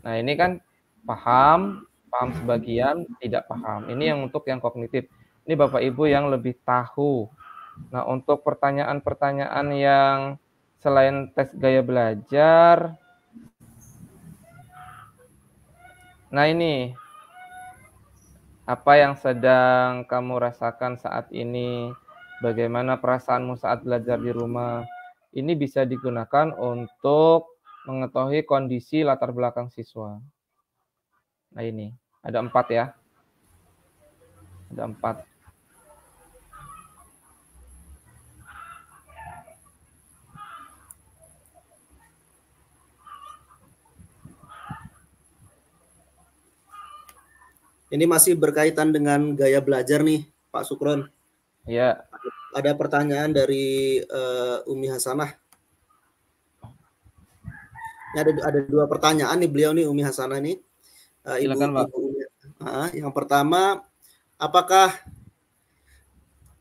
Nah, ini kan paham sebagian, tidak paham. Ini yang untuk yang kognitif. Ini Bapak Ibu yang lebih tahu. Nah, untuk pertanyaan-pertanyaan yang selain tes gaya belajar, nah ini, apa yang sedang kamu rasakan saat ini? Bagaimana perasaanmu saat belajar di rumah? Ini bisa digunakan untuk mengetahui kondisi latar belakang siswa. Nah ini, ada 4 ya. Ada 4. Ini masih berkaitan dengan gaya belajar nih, Pak Sukron. Ya. Ada pertanyaan dari Umi Hasanah. Ini ada 2 pertanyaan nih beliau nih, Umi Hasanah nih. Silakan, Pak. Yang pertama, apakah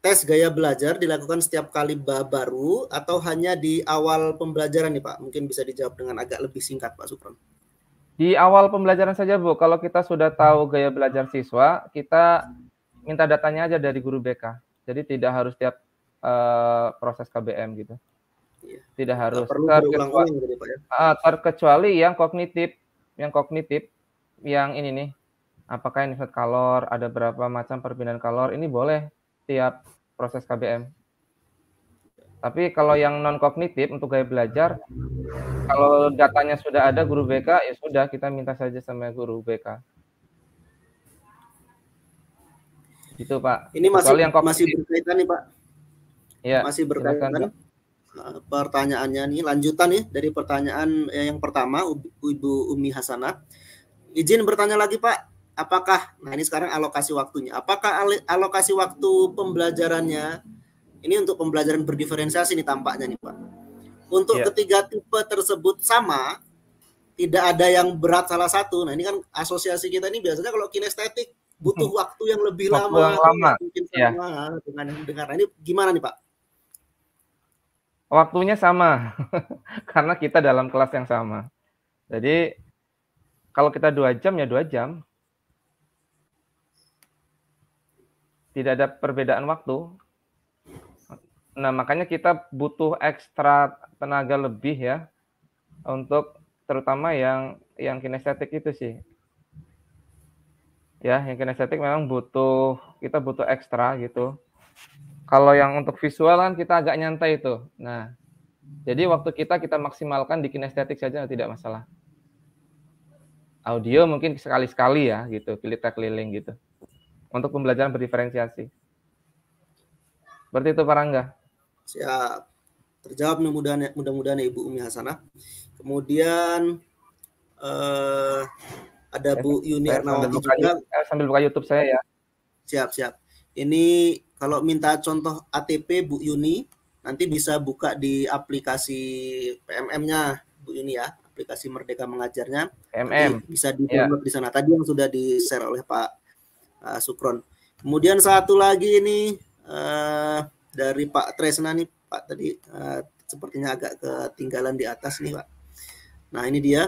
tes gaya belajar dilakukan setiap kali baru atau hanya di awal pembelajaran nih Pak? Mungkin bisa dijawab dengan agak lebih singkat Pak Sukron. Di awal pembelajaran saja Bu, kalau kita sudah tahu gaya belajar siswa, kita minta datanya aja dari guru BK. Jadi tidak harus tiap proses KBM gitu. Iya. Tidak harus. Terkecuali yang kognitif, yang ini nih. Apakah ini kalor, ada berapa macam perpindahan kalor, ini boleh tiap proses KBM. Tapi kalau yang non kognitif untuk gaya belajar, kalau datanya sudah ada guru BK, ya sudah kita minta saja sama guru BK. Gitu Pak. Ini yang masih berkaitan nih Pak. Ya, masih berkaitan. Pertanyaannya nih, lanjutan nih dari pertanyaan yang pertama, Ibu Umi Hasanah. Izin bertanya lagi Pak, apakah, nah ini sekarang alokasi waktunya, apakah alokasi waktu pembelajarannya ini untuk pembelajaran berdiferensiasi nih tampaknya nih Pak. Untuk ketiga tipe tersebut sama, tidak ada yang berat salah satu. Nah ini kan asosiasi kita ini biasanya kalau kinestetik butuh waktu yang lebih lama. Mungkin sama dengan yang dengar. Nah, ini gimana nih Pak? Waktunya sama, karena kita dalam kelas yang sama. Jadi kalau kita 2 jam ya 2 jam. Tidak ada perbedaan waktu. Nah, makanya kita butuh ekstra tenaga lebih ya untuk terutama yang kinestetik itu sih. Ya, yang kinestetik memang kita butuh ekstra gitu. Kalau yang untuk visual kan kita agak nyantai itu. Nah, jadi waktu kita maksimalkan di kinestetik saja tidak masalah. Audio mungkin sekali-sekali ya gitu, pilih keliling gitu. Untuk pembelajaran berdiferensiasi. Seperti itu Pak Rangga. Siap. Terjawab mudah-mudahan Ibu Umi Hasanah. Kemudian ada Bu Yuni Ernawati juga. Sambil buka YouTube saya ya. Siap. Ini kalau minta contoh ATP Bu Yuni, nanti bisa buka di aplikasi PMM-nya Bu Yuni ya, aplikasi Merdeka Mengajarnya. PMM. Bisa di-download di sana. Tadi yang sudah di-share oleh Pak Sukron. Kemudian satu lagi ini dari Pak Tresna nih Pak, tadi sepertinya agak ketinggalan di atas nih Pak. Nah ini dia,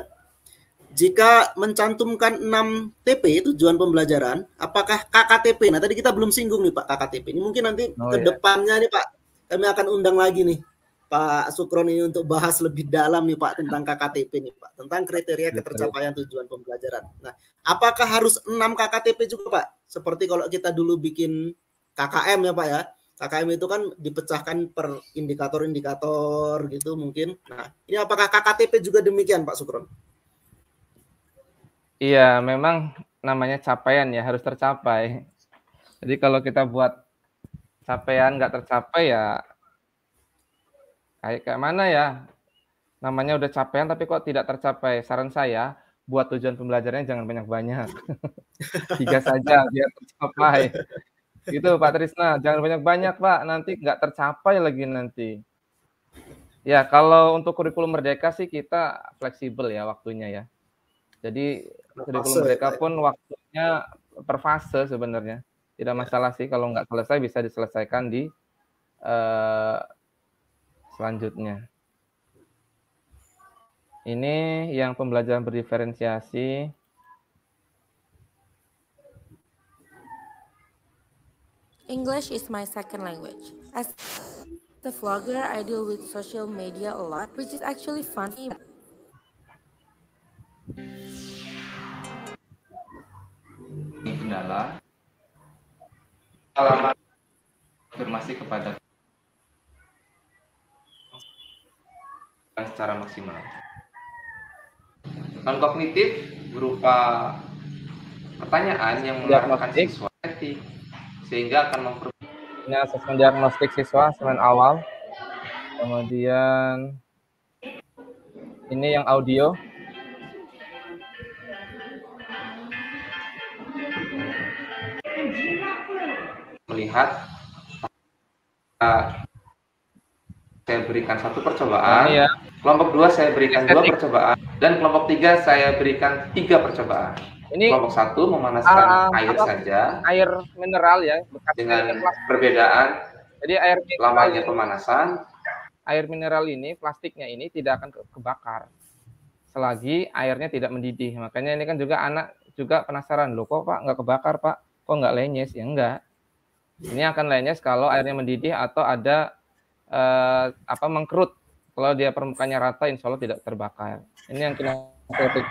jika mencantumkan 6 TP tujuan pembelajaran, apakah KKTP? Nah tadi kita belum singgung nih Pak KKTP. Ini mungkin nanti ke depannya nih Pak, kami akan undang lagi nih Pak Sukron ini untuk bahas lebih dalam nih Pak tentang KKTP nih Pak, tentang kriteria ketercapaian tujuan pembelajaran. Nah apakah harus 6 KKTP juga Pak? Seperti kalau kita dulu bikin KKM ya Pak ya. KKM itu kan dipecahkan per indikator-indikator gitu mungkin. Nah, ini apakah KKTP juga demikian Pak Sukron? Iya, memang namanya capaian ya, harus tercapai. Jadi kalau kita buat capaian nggak tercapai ya kayak mana ya? Namanya udah capaian tapi kok tidak tercapai. Saran saya, buat tujuan pembelajarannya jangan banyak-banyak. 3 saja biar tercapai. Gitu Pak Trisna, jangan banyak-banyak Pak, nanti nggak tercapai lagi nanti. Ya kalau untuk kurikulum Merdeka sih kita fleksibel ya waktunya ya. Jadi kurikulum Merdeka pun waktunya per fase sebenarnya. Tidak masalah sih kalau nggak selesai bisa diselesaikan di selanjutnya. Ini yang pembelajaran berdiferensiasi. English is my second language. As a vlogger, I deal with social media a lot, which is actually funny. Ini kendala. Alamat konfirmasi kepada secara maksimal. Non kognitif berupa pertanyaan yang mengarahkan siswa sehingga akan memperbaiki asesmen diagnostik siswa asesmen awal. Kemudian ini yang audio. Melihat saya berikan 1 percobaan. Ya. Kelompok 2 saya berikan 2 percobaan dan kelompok 3 saya berikan 3 percobaan. Ini kelompok 1 memanaskan air saja. Air mineral ya, dengan perbedaan. Jadi air lamanya pemanasan. Air mineral ini, plastiknya ini tidak akan kebakar selagi airnya tidak mendidih. Makanya ini kan juga anak juga penasaran, loh kok Pak nggak kebakar Pak? Kok nggak lenyes? Ya enggak. Ini akan lenyes kalau airnya mendidih atau ada mengkerut. Kalau dia permukaannya rata, insya Allah tidak terbakar. Ini yang kinetik.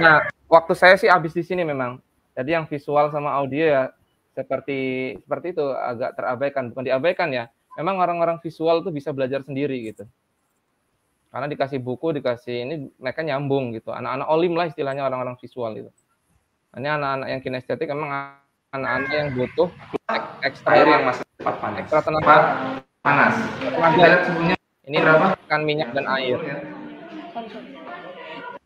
Nah, waktu saya sih habis di sini memang. Jadi yang visual sama audio ya seperti itu agak terabaikan, bukan diabaikan ya. Memang orang-orang visual tuh bisa belajar sendiri gitu. Karena dikasih buku, dikasih ini mereka nyambung gitu. Anak-anak olim lah istilahnya orang-orang visual itu. Ini anak-anak yang kinestetik memang anak-anak yang butuh ekstra Air yang masih cepat panas. Ekstra tenaga Panas. Ini berapa? Minyak dan air.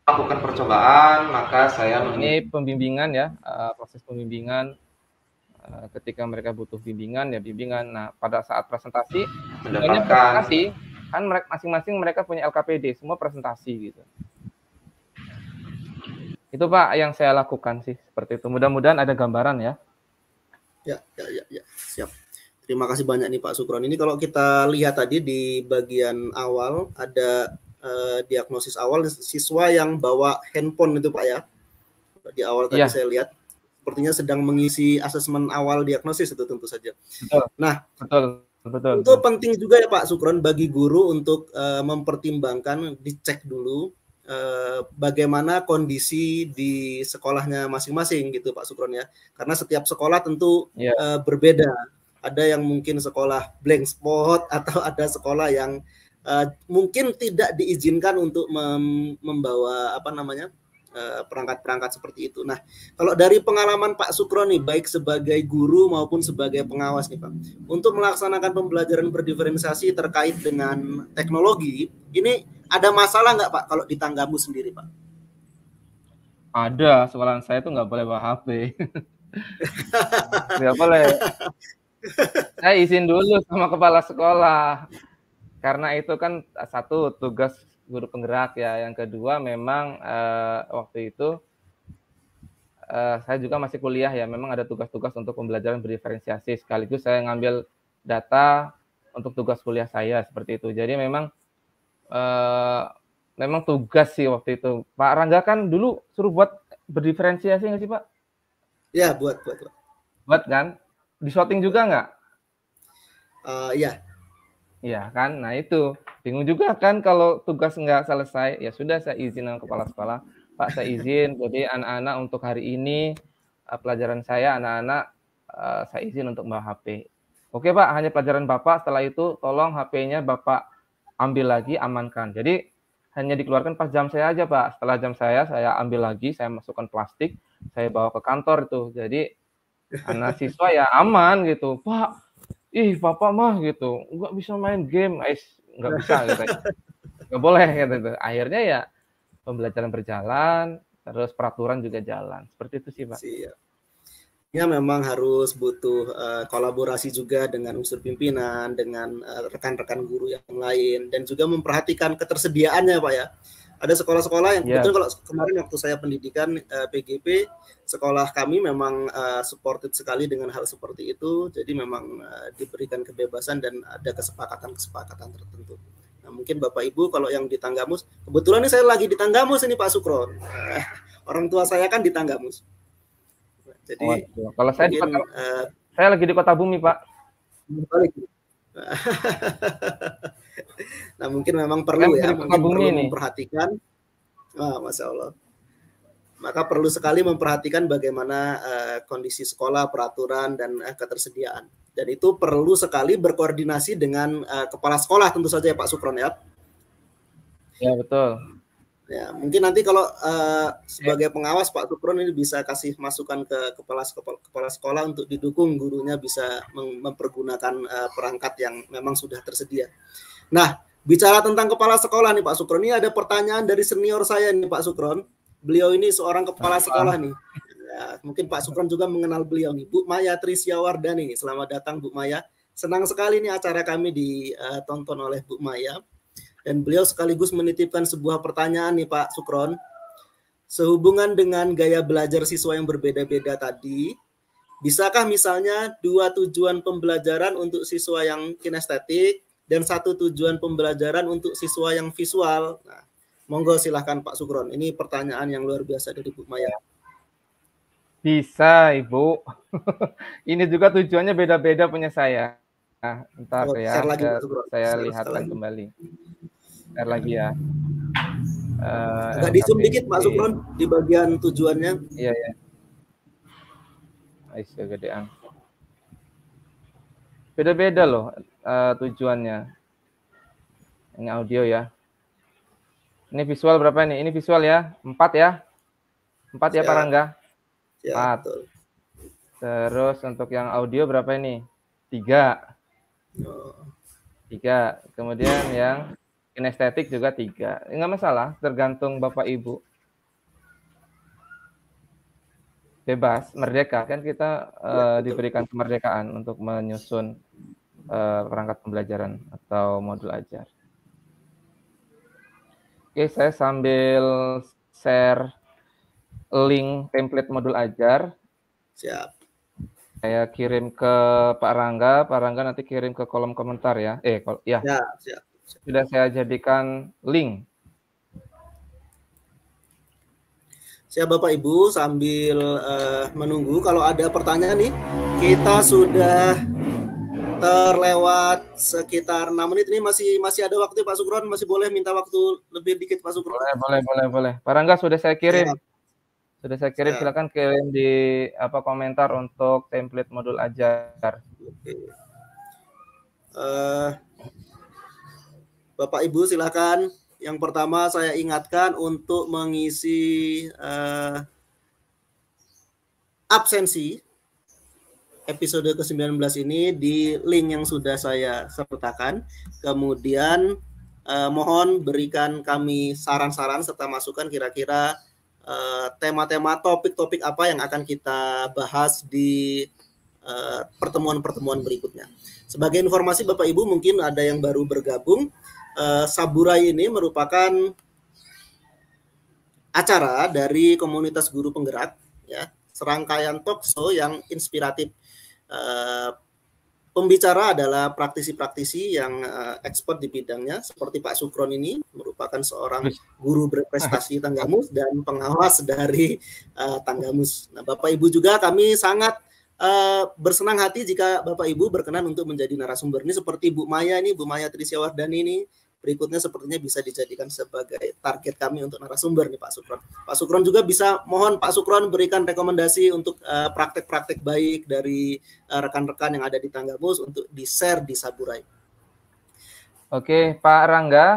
Lakukan percobaan, maka saya ini pembimbingan ya, proses pembimbingan. Ketika mereka butuh bimbingan ya bimbingan. Nah, pada saat presentasi, presentasi kan masing-masing mereka punya LKPD, semua presentasi gitu. Itu Pak yang saya lakukan sih seperti itu. Mudah-mudahan ada gambaran ya. Ya, siap. Terima kasih banyak nih Pak Sukron. Ini kalau kita lihat tadi di bagian awal ada diagnosis awal siswa yang bawa handphone itu Pak ya. Di awal tadi saya lihat sepertinya sedang mengisi asesmen awal diagnosis itu tentu saja. Betul. Nah, betul. Itu penting juga ya Pak Sukron bagi guru untuk mempertimbangkan, dicek dulu bagaimana kondisi di sekolahnya masing-masing gitu Pak Sukron ya. Karena setiap sekolah tentu berbeda. Ada yang mungkin sekolah blank spot atau ada sekolah yang mungkin tidak diizinkan untuk membawa perangkat-perangkat seperti itu. Nah, kalau dari pengalaman Pak Sukron nih, baik sebagai guru maupun sebagai pengawas nih Pak, untuk melaksanakan pembelajaran berdiferensiasi terkait dengan teknologi, ini ada masalah nggak Pak kalau di Tanggamu sendiri Pak? Ada, sekolahan saya tuh nggak boleh bawa HP. Nggak boleh. Saya izin dulu sama kepala sekolah. Karena itu kan satu tugas guru penggerak ya, yang kedua memang waktu itu saya juga masih kuliah ya, memang ada tugas-tugas untuk pembelajaran berdiferensiasi, sekaligus saya ngambil data untuk tugas kuliah saya seperti itu. Jadi memang tugas sih waktu itu. Pak Rangga kan dulu suruh buat berdiferensiasi nggak sih Pak? Ya, buat. Buat kan? Di shooting juga nggak? Iya. Iya kan, nah itu bingung juga kan kalau tugas nggak selesai. Ya sudah, saya izin sama kepala sekolah, Pak saya izin, jadi anak-anak untuk hari ini pelajaran saya anak-anak saya izin untuk bawa HP. Oke Pak, hanya pelajaran Bapak, setelah itu tolong HP-nya Bapak ambil lagi, amankan. Jadi hanya dikeluarkan pas jam saya aja Pak, setelah jam saya ambil lagi, saya masukkan plastik, saya bawa ke kantor itu. Jadi anak siswa ya aman gitu, Pak. Ih, Bapak mah gitu, nggak bisa main game, nggak bisa gitu, nggak boleh gitu. Akhirnya ya pembelajaran berjalan, terus peraturan juga jalan, seperti itu sih Pak. Ya memang harus butuh kolaborasi juga dengan unsur pimpinan, dengan rekan-rekan guru yang lain, dan juga memperhatikan ketersediaannya Pak ya. Ada sekolah-sekolah yang betul kalau kemarin waktu saya pendidikan PGP, sekolah kami memang supported sekali dengan hal seperti itu. Jadi memang diberikan kebebasan dan ada kesepakatan tertentu. Nah, mungkin Bapak Ibu kalau yang di Tanggamus, kebetulan ini saya lagi di Tanggamus ini Pak Sukron. Orang tua saya kan di Tanggamus. Jadi kalau saya mungkin, saya lagi di Kota Bumi Pak. Nah mungkin memang perlu ya, perlu memperhatikan. Masya Allah. Maka perlu sekali memperhatikan bagaimana kondisi sekolah, peraturan dan ketersediaan. Dan itu perlu sekali berkoordinasi dengan kepala sekolah tentu saja ya Pak Sukron ya. Ya betul. Ya mungkin nanti kalau sebagai pengawas Pak Sukron ini bisa kasih masukan ke kepala sekolah untuk didukung gurunya bisa mempergunakan perangkat yang memang sudah tersedia. Nah, bicara tentang kepala sekolah nih Pak Sukron, ini ada pertanyaan dari senior saya nih Pak Sukron. Beliau ini seorang kepala sekolah nih. Ya, mungkin Pak Sukron juga mengenal beliau nih, Bu Maya Trisya-Wardani. Selamat datang Bu Maya. Senang sekali nih acara kami ditonton oleh Bu Maya. Dan beliau sekaligus menitipkan sebuah pertanyaan nih Pak Sukron. Sehubungan dengan gaya belajar siswa yang berbeda-beda tadi, bisakah misalnya dua tujuan pembelajaran untuk siswa yang kinestetik dan satu tujuan pembelajaran untuk siswa yang visual? Nah, monggo silahkan Pak Sukron. Ini pertanyaan yang luar biasa dari Bu Maya. Bisa Ibu. Ini juga tujuannya beda-beda punya saya. Nah, ntar saya lihatkan kembali. Ntar lagi ya. Agak di zoom dikit Pak Sukron di bagian tujuannya. Iya ya. Kegedean. Beda-beda loh tujuannya. Ini audio ya. Ini visual berapa nih? Ini visual ya? 4 ya? 4 ya Pak Rangga? 4. Betul. Terus untuk yang audio berapa ini? 3. 3. Kemudian yang kinestetik juga 3. Enggak masalah, tergantung Bapak Ibu. Bebas, merdeka. Kan kita diberikan kemerdekaan untuk menyusun perangkat pembelajaran atau modul ajar. Oke, saya sambil share link template modul ajar. Siap. Saya kirim ke Pak Rangga nanti kirim ke kolom komentar ya. Ya. Siap. Sudah saya jadikan link. Siap Bapak Ibu, sambil menunggu kalau ada pertanyaan nih, kita sudah terlewat sekitar 6 menit ini, masih ada waktu Pak Sukron, masih boleh minta waktu lebih dikit Pak Sukron. Boleh. Pak Rangga sudah saya kirim. Siap. Sudah saya kirim, silakan kirim di komentar untuk template modul ajar. Oke. Bapak Ibu silakan. Yang pertama saya ingatkan untuk mengisi absensi episode ke-19 ini di link yang sudah saya sertakan. Kemudian mohon berikan kami saran-saran serta masukan kira-kira tema-tema topik-topik apa yang akan kita bahas di pertemuan-pertemuan berikutnya. Sebagai informasi Bapak Ibu, mungkin ada yang baru bergabung, Saburai ini merupakan acara dari komunitas guru penggerak, ya, serangkaian talk show yang inspiratif. Pembicara adalah praktisi-praktisi yang expert di bidangnya, seperti Pak Sukron ini merupakan seorang guru berprestasi Tanggamus dan pengawas dari Tanggamus. Nah, Bapak Ibu juga kami sangat bersenang hati jika Bapak Ibu berkenan untuk menjadi narasumber ini, seperti Bu Maya Trisiyawardani ini. Berikutnya sepertinya bisa dijadikan sebagai target kami untuk narasumber nih Pak Sukron. Pak Sukron juga bisa, mohon Pak Sukron berikan rekomendasi untuk praktek-praktek baik dari rekan-rekan yang ada di Tanggamus untuk di-share di Saburai. Oke, Pak Rangga,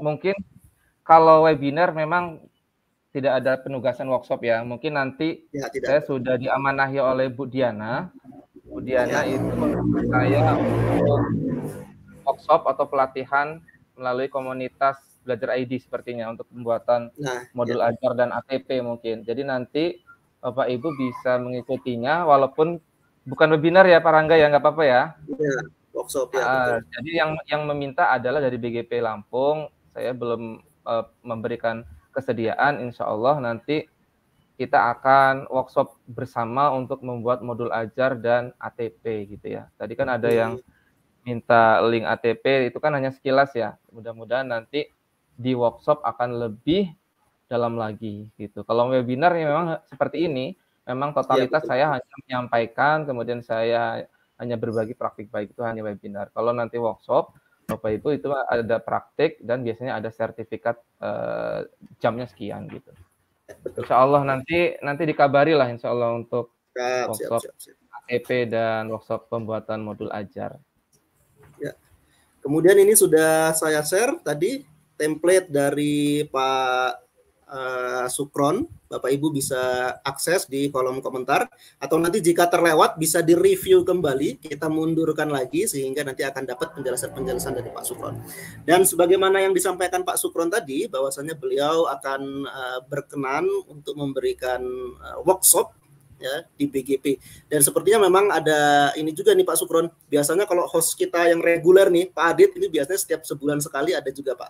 mungkin kalau webinar memang tidak ada penugasan workshop ya. Mungkin nanti saya sudah diamanahi oleh Bu Diana. Bu Diana itu menurut saya untuk workshop atau pelatihan melalui komunitas Belajar ID sepertinya untuk pembuatan modul ajar dan ATP mungkin. Jadi nanti Bapak Ibu bisa mengikutinya walaupun bukan webinar ya Pak Rangga ya, nggak apa-apa ya. Workshop ya. Jadi yang meminta adalah dari BGP Lampung. Saya belum memberikan kesediaan, insya Allah nanti kita akan workshop bersama untuk membuat modul ajar dan ATP gitu ya. Tadi kan ada yang minta link ATP, itu kan hanya sekilas ya. Mudah-mudahan nanti di workshop akan lebih dalam lagi gitu. Kalau webinar ya memang seperti ini, memang totalitas saya hanya menyampaikan, kemudian saya hanya berbagi praktik baik, itu hanya webinar. Kalau nanti workshop, Bapak Ibu itu ada praktik dan biasanya ada sertifikat jamnya sekian gitu. Insya Allah nanti dikabari lah insya Allah untuk workshop ATP dan workshop pembuatan modul ajar. Ya. Kemudian ini sudah saya share tadi template dari Pak Sukron. Bapak Ibu bisa akses di kolom komentar atau nanti jika terlewat bisa direview kembali, kita mundurkan lagi sehingga nanti akan dapat penjelasan-penjelasan dari Pak Sukron. Dan sebagaimana yang disampaikan Pak Sukron tadi, bahwasannya beliau akan berkenan untuk memberikan workshop ya di BGP. Dan sepertinya memang ada ini juga nih Pak Sukron. Biasanya kalau host kita yang reguler nih Pak Adit ini biasanya setiap sebulan sekali ada juga Pak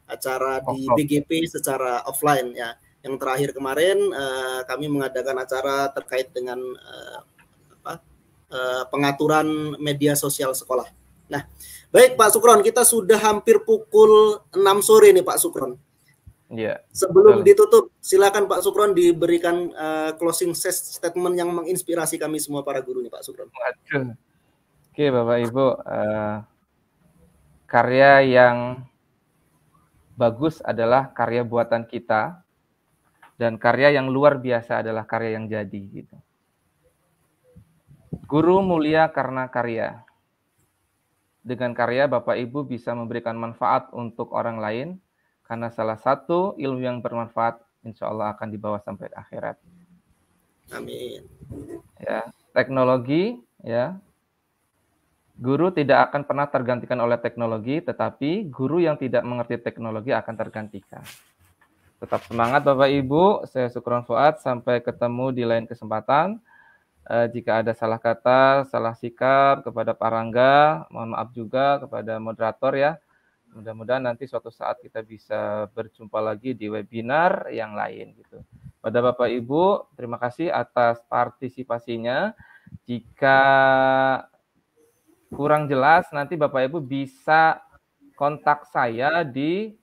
acara di BGP secara offline ya. Yang terakhir kemarin kami mengadakan acara terkait dengan pengaturan media sosial sekolah. Nah, baik Pak Sukron, kita sudah hampir pukul 6 sore nih Pak Sukron. Ya, sebelum ditutup, silakan Pak Sukron diberikan closing statement yang menginspirasi kami semua para guru nih Pak Sukron. Oke Bapak Ibu, karya yang bagus adalah karya buatan kita dan karya yang luar biasa adalah karya yang jadi gitu. Guru mulia karena karya. Dengan karya Bapak Ibu bisa memberikan manfaat untuk orang lain, karena salah satu ilmu yang bermanfaat insya Allah akan dibawa sampai akhirat. Amin. Ya, teknologi, ya, guru tidak akan pernah tergantikan oleh teknologi, tetapi guru yang tidak mengerti teknologi akan tergantikan. Tetap semangat Bapak Ibu, saya Sukron Fuad, sampai ketemu di lain kesempatan. Jika ada salah kata, salah sikap kepada Pak Rangga, mohon maaf juga kepada moderator ya. Mudah-mudahan nanti suatu saat kita bisa berjumpa lagi di webinar yang lain gitu. Pada Bapak Ibu, terima kasih atas partisipasinya. Jika kurang jelas, nanti Bapak Ibu bisa kontak saya di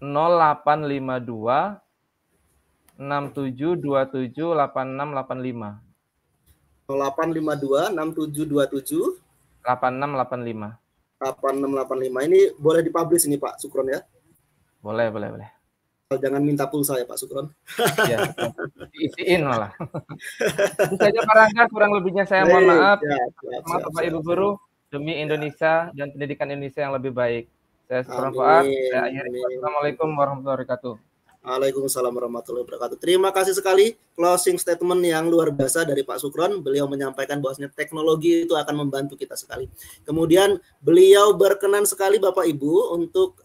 0852 6727 8685. 0852 6727 8685. 8685. Ini boleh dipublish ini Pak Sukron ya? Boleh. Jangan minta pulsa ya Pak Sukron. Ya, diisiin malah. Itu saja Pak Rangga, kurang lebihnya saya mohon maaf. Maaf Bapak Ibu guru, demi Indonesia dan pendidikan Indonesia yang lebih baik. Saya Sukron Fuad, saya akhiri. Assalamualaikum warahmatullahi wabarakatuh. Waalaikumsalam warahmatullahi wabarakatuh. Terima kasih sekali closing statement yang luar biasa dari Pak Sukron. Beliau menyampaikan bahwasanya teknologi itu akan membantu kita sekali. Kemudian beliau berkenan sekali Bapak Ibu untuk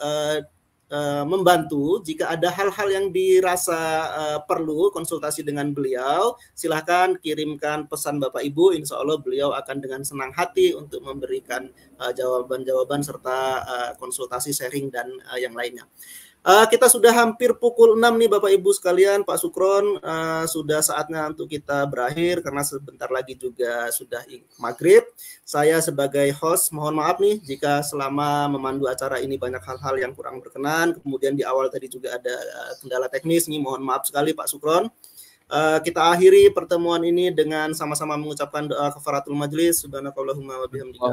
membantu jika ada hal-hal yang dirasa perlu konsultasi dengan beliau. Silahkan kirimkan pesan Bapak Ibu. Insya Allah beliau akan dengan senang hati untuk memberikan jawaban-jawaban serta konsultasi sharing dan yang lainnya. Kita sudah hampir pukul 6 nih Bapak Ibu sekalian, Pak Sukron, sudah saatnya untuk kita berakhir karena sebentar lagi juga sudah maghrib. Saya sebagai host mohon maaf nih jika selama memandu acara ini banyak hal-hal yang kurang berkenan. Kemudian di awal tadi juga ada kendala teknis nih, mohon maaf sekali Pak Sukron. Kita akhiri pertemuan ini dengan sama-sama mengucapkan doa kafaratul majlis. Subhanakallahumma wa bihamdika.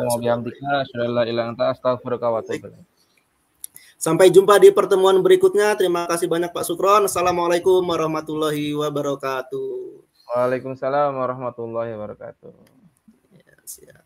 Sampai jumpa di pertemuan berikutnya. Terima kasih banyak Pak Sukron. Assalamualaikum warahmatullahi wabarakatuh. Waalaikumsalam warahmatullahi wabarakatuh. Ya, siap.